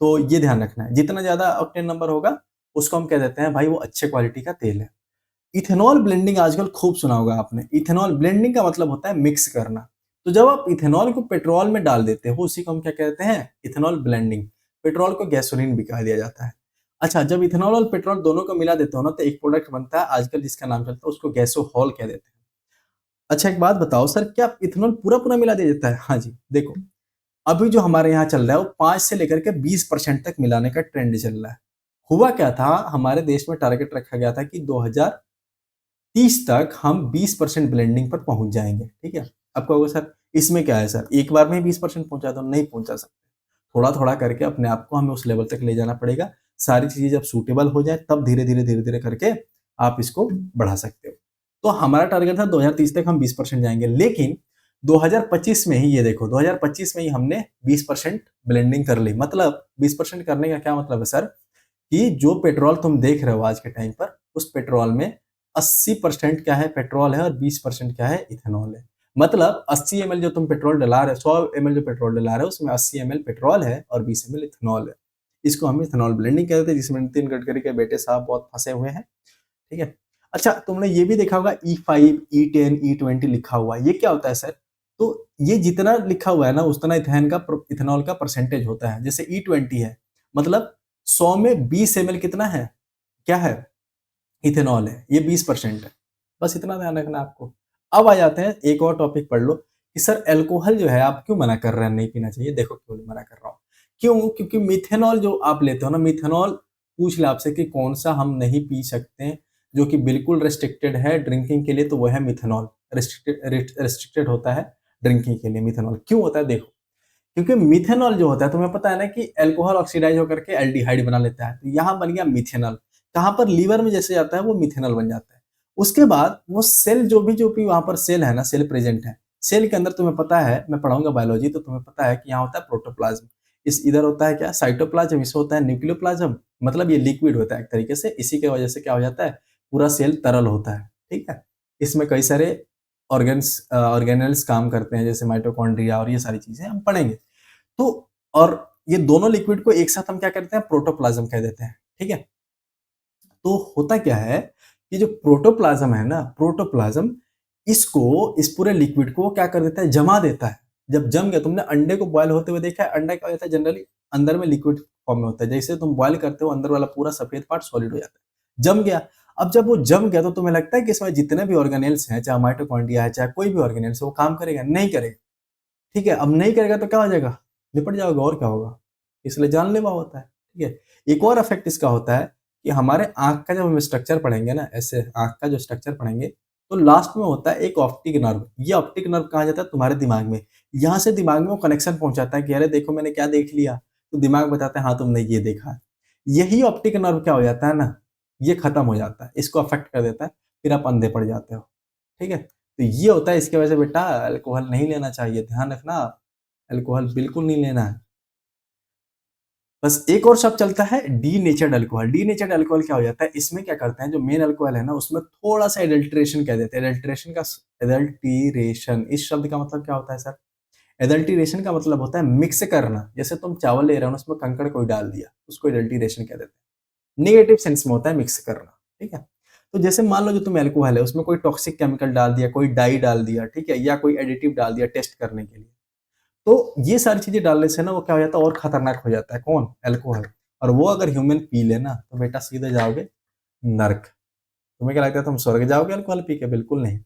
तो ये ध्यान रखना है, जितना ज्यादा ऑक्टेन नंबर होगा उसको हम कह देते हैं भाई वो अच्छे क्वालिटी का तेल है। इथेनॉल ब्लेंडिंग आजकल खूब सुना होगा आपने। इथेनॉल ब्लेंडिंग का मतलब होता है मिक्स करना। तो जब आप इथेनॉल को पेट्रोल में डाल देते हो, उसी को हम क्या कहते हैं, इथेनॉल ब्लेंडिंग। पेट्रोल को गैसोलीन भी कहा दिया जाता है। अच्छा, जब इथेनॉल और पेट्रोल दोनों को मिला देते हो ना, तो एक प्रोडक्ट बनता है आजकल जिसका नाम चलता है, उसको गैसोहॉल कह देते हैं। अच्छा एक बात बताओ सर, क्या इथेनॉल पूरा पूरा मिला दिया जाता है? हाँ जी, देखो अभी जो हमारे यहाँ चल रहा है वो 5 से लेकर के 20% तक मिलाने का ट्रेंड चल रहा है। हुआ क्या था, हमारे देश में टारगेट रखा गया था कि 2030 तक हम 20% ब्लेंडिंग पर पहुंच जाएंगे। ठीक है? अब कहोगे सर इसमें क्या है सर, एक बार में 20% पहुंचा दो? नहीं पहुंचा सकते, थोड़ा थोड़ा करके अपने आप को हमें उस लेवल तक ले जाना पड़ेगा। सारी चीजें जब सूटेबल हो जाए तब धीरे धीरे करके आप इसको बढ़ा सकते हो। तो हमारा टारगेट था 2030 तक हम 20% जाएंगे, लेकिन 2025 में ही, ये देखो 2025 में ही हमने 20% ब्लेंडिंग कर ली। मतलब 20% करने का क्या मतलब है सर, कि जो पेट्रोल तुम देख रहे हो आज के टाइम पर, उस पेट्रोल में 80% क्या है, पेट्रोल है, और 20% क्या है, इथेनॉल है। मतलब 80 ml जो तुम पेट्रोल डला रहे हो, 100 ml जो पेट्रोल डला रहे हो, उसमें 80 ml पेट्रोल है और 20 ml इथेनॉल है। इसको हम इथेनॉल ब्लेंडिंग कहते हैं, जिसमें नितिन गडकरी के बेटे साहब बहुत फंसे हुए हैं। ठीक है? अच्छा तुमने ये भी देखा होगा E5, E10, E20 लिखा हुआ है, ये क्या होता है सर? तो ये जितना लिखा हुआ है ना, उतना इथेनॉल का परसेंटेज होता है। जैसे E20 है, मतलब 100 में 20 ml कितना है, क्या है, इथेनॉल है, ये 20% है। बस इतना ध्यान रखना आपको। अब आ जाते हैं, एक और टॉपिक पढ़ लो कि सर अल्कोहल जो है आप क्यों मना कर रहे हैं, नहीं पीना चाहिए। देखो क्यों मना कर रहा हूँ, क्यों, क्योंकि मिथेनॉल जो आप लेते हो ना, मिथेनॉल पूछ ले आपसे कि कौन सा हम नहीं पी सकते जो कि बिल्कुल रेस्ट्रिक्टेड है ड्रिंकिंग के लिए, तो वो है मिथेनॉल। रेस्ट्रिक्टेड होता है ड्रिंकिंग के लिए मिथेनॉल। क्यों होता है देखो, क्योंकि मिथेनॉल जो होता है, तुम्हें पता है ना कि अल्कोहल ऑक्सीडाइज होकर के एल्डिहाइड बना लेता है, तो यहाँ बन गया मिथेनॉल। कहाँ पर, लीवर में जैसे जाता है वो मिथेनॉल बन जाता है। उसके बाद वो सेल जो भी वहां पर सेल है ना, सेल प्रेजेंट है, सेल के अंदर तुम्हें पता है, मैं पढ़ाऊंगा बायोलॉजी तो तुम्हें पता है कि यहाँ होता है प्रोटोप्लाज्म, इस इधर होता है क्या, साइटोप्लाज्म, इसमें होता है न्यूक्लियोप्लाज्म। मतलब ये लिक्विड होता है एक तरीके से, इसी के वजह से क्या हो जाता है, पूरा सेल तरल होता है। ठीक है? इसमें कई सारे ऑर्गेनेल्स काम करते हैं, जैसे माइटोकॉन्ड्रिया और ये सारी चीजें हम पढ़ेंगे। तो और ये दोनों लिक्विड को एक साथ हम क्या करते हैं, प्रोटोप्लाज्म कह देते हैं। ठीक है, तो होता क्या है कि जो प्रोटोप्लाज्म है ना, प्रोटोप्लाज्म इसको, इस पूरे लिक्विड को क्या कर देता है, जमा देता है। जब जम गया, तुमने अंडे को बॉयल होते हुए देखा है, अंडा क्या होता है जनरली अंदर में लिक्विड फॉर्म में होता है। जैसे तुम बॉयल करते हो, अंदर वाला पूरा सफेद पार्ट सॉलिड हो जाता है, जम गया। अब जब वो जम गया तो तुम्हें लगता है कि इसमें जितने भी ऑर्गेनेल्स हैं, चाहे माइटोकॉन्ड्रिया है, चाहे कोई भी ऑर्गेनेल्स है, वो काम करेगा? नहीं करेगा। ठीक है, अब नहीं करेगा तो क्या हो जाएगा, निपट जाओगे, और क्या होगा, इसलिए जानलेवा होता है। ठीक है, एक और इफेक्ट इसका होता है कि हमारे आंख का जब हम स्ट्रक्चर पढ़ेंगे ना, ऐसे आंख का जो स्ट्रक्चर पढ़ेंगे, तो लास्ट में होता है एक ऑप्टिक नर्व। ये ऑप्टिक नर्व कहाँ जाता है, तुम्हारे दिमाग में। यहाँ से दिमाग में वो कनेक्शन पहुंचाता है कि अरे देखो मैंने क्या देख लिया, तो दिमाग बताता है हाँ तुमने ये देखा है। यही ऑप्टिक नर्व क्या हो जाता है ना, ये खत्म हो जाता है, इसको अफेक्ट कर देता है, फिर आप अंधे पड़ जाते हो। ठीक है, तो ये होता है। इसकी वजह से बेटा अल्कोहल नहीं लेना चाहिए, ध्यान रखना, अल्कोहल बिल्कुल नहीं लेना है। बस एक और शब्द चलता है डीनेचर्ड अल्कोहल। डीनेचर्ड अल्कोहल क्या हो जाता है, इसमें क्या करते हैं, जो मेन अल्कोहल है ना, उसमें थोड़ा सा एडल्ट्रेशन कह देते हैं। एडल्ट्रेशन, इस शब्द का मतलब क्या होता है सर, एडल्ट्रेशन का मतलब होता है मिक्स करना। जैसे तुम चावल ले रहे हो, उसमें कंकड़ कोई डाल दिया, उसको एडल्ट्रेशन कह देते हैं। नेगेटिव सेंस में होता है मिक्स करना। ठीक है, तो जैसे मान लो जो तुम अल्कोहल है, उसमें कोई टॉक्सिक केमिकल डाल दिया, कोई डाई डाल दिया, ठीक है, या कोई एडिटिव डाल दिया टेस्ट करने के लिए, तो ये सारी चीजें डालने से ना वो क्या हो जाता है, और खतरनाक हो जाता है। कौन, अल्कोहल। और वो अगर ह्यूमन पी लेना तो बेटा सीधे जाओगे नर्क। तुम्हें क्या लगता है तुम स्वर्ग जाओगे अल्कोहल पी के? बिल्कुल नहीं।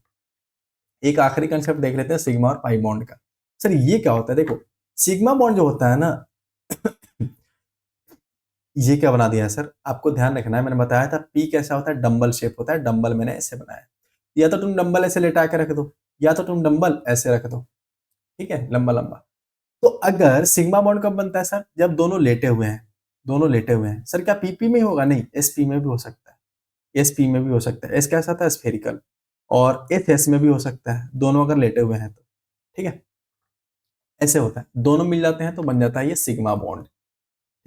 एक आखिरी कंसेप्ट देख लेते हैं सिग्मा और पाई बॉन्ड का। सर ये क्या होता है, देखो सिग्मा बॉन्ड जो होता है ना ये क्या बना दिया है सर, आपको ध्यान रखना है, मैंने बताया था पी कैसा होता है, डंबल शेप होता है। डंबल मैंने ऐसे बनाया, या तो तुम डंबल ऐसे लेटा के रख दो, या तो तुम डंबल ऐसे रख दो। ठीक है, लंबा लंबा। तो अगर सिग्मा बॉन्ड कब बनता है सर, जब दोनों लेटे हुए हैं। दोनों लेटे हुए हैं सर, क्या पीपी में ही होगा? नहीं, एसपी में भी हो सकता है। एसपी में भी हो सकता है। एस कैसा था, स्फेरिकल। और एथ एस में भी हो सकता है, दोनों अगर लेटे हुए हैं तो। ठीक है, ऐसे होता है, दोनों मिल जाते हैं तो बन जाता है ये सिग्मा बॉन्ड।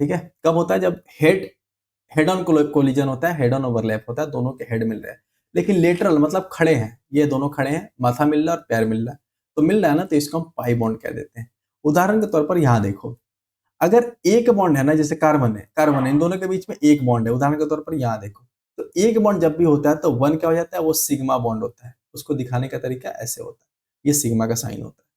ठीक है, कब होता है, जब हेड हेड ऑन कोलिजन होता है, हेड ऑन ओवरलैप होता है, दोनों के हेड मिल रहे हैं। लेकिन लेटरल मतलब खड़े हैं, ये दोनों खड़े हैं, माथा मिल रहा है और पैर मिल रहा है, तो मिल रहा है ना, तो इसको हम पाई बॉन्ड कह देते हैं। उदाहरण के तौर पर यहाँ देखो, अगर एक बॉन्ड है ना, जैसे कार्बन है, इन दोनों के बीच में एक बॉन्ड है, उदाहरण के तौर पर यहाँ देखो, तो एक बॉन्ड जब भी होता है तो वन क्या हो जाता है, वो सिग्मा बॉन्ड होता है। उसको दिखाने का तरीका ऐसे होता है, ये सिग्मा का साइन होता है।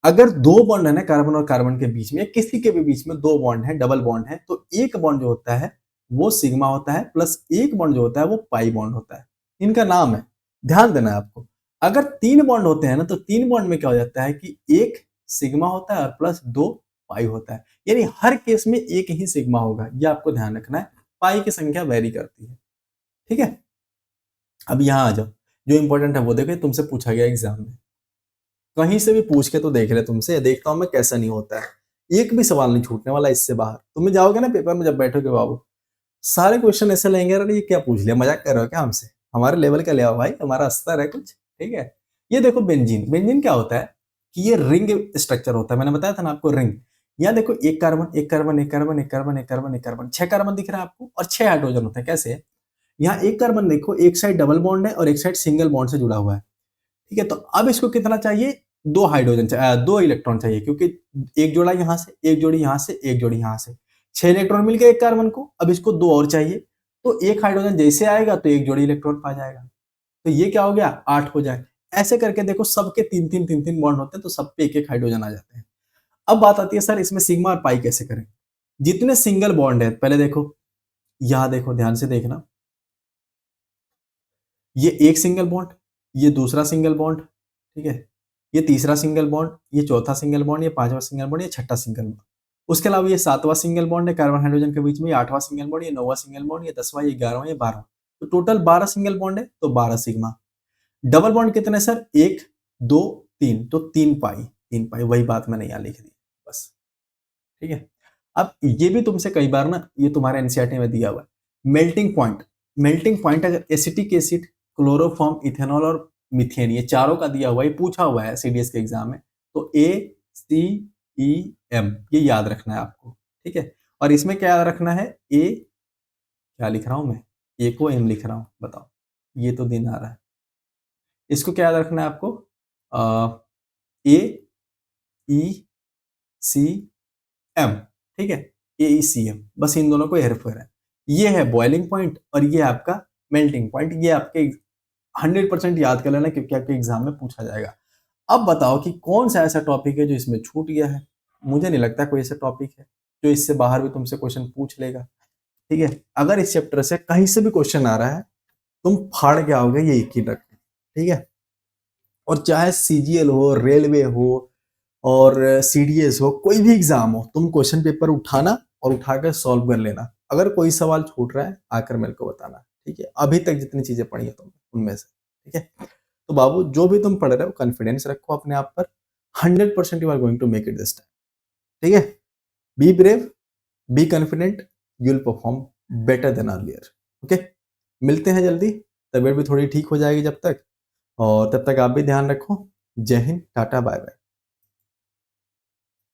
अगर दो बॉन्ड है ना, कार्बन और कार्बन के बीच में, किसी के भी बीच में दो बॉन्ड है, डबल बॉन्ड है, तो एक बॉन्ड जो होता है वो सिग्मा होता है, प्लस एक बॉन्ड जो होता है वो पाई बॉन्ड होता है। इनका नाम है, ध्यान देना है आपको। अगर तीन बॉन्ड होते हैं ना, तो तीन बॉन्ड में क्या हो जाता है कि एक सिग्मा होता है और प्लस दो पाई होता है। यानी हर केस में एक ही सिग्मा होगा, यह आपको ध्यान रखना है। पाई की संख्या वेरी करती है। ठीक है, अब यहां आ जाओ, जो इंपॉर्टेंट है वो देखो, तुमसे पूछा गया एग्जाम में, कहीं से भी पूछ के तो देख ले, तुमसे देखता हूं मैं कैसा नहीं होता है। एक भी सवाल नहीं छूटने वाला इससे बाहर। तुम्हें जाओगे ना पेपर में, जब बैठोगे बाबू, सारे क्वेश्चन ऐसे लेंगे, अरे ये क्या पूछ लिया, मजाक कर रहे हो क्या हमसे? हमारे लेवल का ले आओ भाई, हमारा स्तर है कुछ। ठीक है, ये देखो बेंजीन। बेंजीन क्या होता है कि ये रिंग स्ट्रक्चर होता है, मैंने बताया था ना आपको, रिंग। यहाँ देखो, एक कार्बन, एक कार्बन, एक कार्बन, एक कार्बन, एक कार्बन, एक कार्बन, 6 कार्बन दिख रहा है आपको, और 6 हाइड्रोजन होते हैं। कैसे? यहाँ एक कार्बन देखो, एक साइड डबल बॉन्ड है और एक साइड सिंगल बॉन्ड से जुड़ा हुआ है। ठीक है, तो अब इसको कितना चाहिए, दो हाइड्रोजन चाहिए, दो इलेक्ट्रॉन चाहिए, क्योंकि एक जोड़ा यहां से, एक जोड़ी यहां से, एक जोड़ी यहां से, 6 इलेक्ट्रॉन मिल गए एक कार्बन को। अब इसको दो और चाहिए, तो एक हाइड्रोजन जैसे आएगा तो एक जोड़ी इलेक्ट्रॉन पा जाएगा, तो ये क्या हो गया, 8 हो जाए। ऐसे करके देखो, सबके तीन तीन बॉन्ड होते हैं, तो सब पे एक एक हाइड्रोजन आ जाते हैं। अब बात आती है सर, इसमें सिग्मा और पाई कैसे करें। जितने सिंगल बॉन्ड है, पहले देखो, यहां देखो, ध्यान से देखना, ये एक सिंगल बॉन्ड, ये दूसरा सिंगल बॉन्ड, ठीक है, ये तीसरा सिंगल बॉन्ड, ये चौथा सिंगल बॉन्ड, ये पांचवा सिंगल बॉन्ड, ये छठा सिंगल बॉन्ड। उसके अलावा ये सातवां सिंगल बॉन्ड है कार्बन हाइड्रोजन के बीच में, ये आठवां सिंगल बॉन्ड, ये नौवां सिंगल बॉन्ड, ये 10वां, ये 11वां, ये 12वां। तो टोटल 12 सिंगल बॉन्ड है, तो 12 सिग्मा। डबल बॉन्ड कितने सर, एक, दो, तीन, तो तीन पाई। तीन पाई, वही बात मैंने यहाँ लिख दी बस। ठीक है, अब ये भी तुमसे कई बार ना, ये तुम्हारे एनसीईआरटी में दिया हुआ है, मेल्टिंग पॉइंट। मेल्टिंग पॉइंट अगर एसिटिक एसिड, क्लोरोफॉर्म, इथेनॉल और मीथेन, ये चारों का दिया हुआ है, पूछा हुआ है सीडीएस के एग्जाम में, तो ACEM ये याद रखना है आपको। ठीक है, और इसमें क्या याद रखना है, ए, क्या लिख रहा हूं मैं, ए को एम लिख रहा हूं, बताओ, ये तो दिन आ रहा है। इसको क्या याद रखना है आपको, ए ई सी एम, ठीक है, ए ई सी एम, बस इन दोनों को हेरफेर है। ये है बॉइलिंग पॉइंट और ये आपका मेल्टिंग पॉइंट। ये आपके 100% याद कर लेना क्योंकि आपके एग्जाम में पूछा जाएगा। अब बताओ कि कौन सा ऐसा टॉपिक है जो इसमें छूट गया है। मुझे नहीं लगता कोई ऐसा टॉपिक है जो इससे बाहर भी तुमसे क्वेश्चन पूछ लेगा, ठीक है। अगर इस चैप्टर से कहीं से भी क्वेश्चन आ रहा है, तुम फाड़ के आओगे, ये यकीन रखो, ठीक है। और चाहे सीजीएल हो, रेलवे हो और सीडीएस हो, कोई भी एग्जाम हो, तुम क्वेश्चन पेपर उठाना और उठाकर सॉल्व कर लेना। अगर कोई सवाल छूट रहा है आकर मेरे को बताना, ठीक है। अभी तक जितनी चीजें पढ़ी है तुमने उनमें से, ठीक है। तो बाबू जो भी तुम पढ़ रहे हो कॉन्फिडेंस रखो अपने आप पर, 100% you are going to make it this time, ठीक है। Be brave, be confident, you will perform better than earlier, okay. मिलते हैं जल्दी, तबीयत भी थोड़ी ठीक हो जाएगी जब तक, और तब तक आप भी ध्यान रखो। जय हिंद, टाटा, बाय बाय।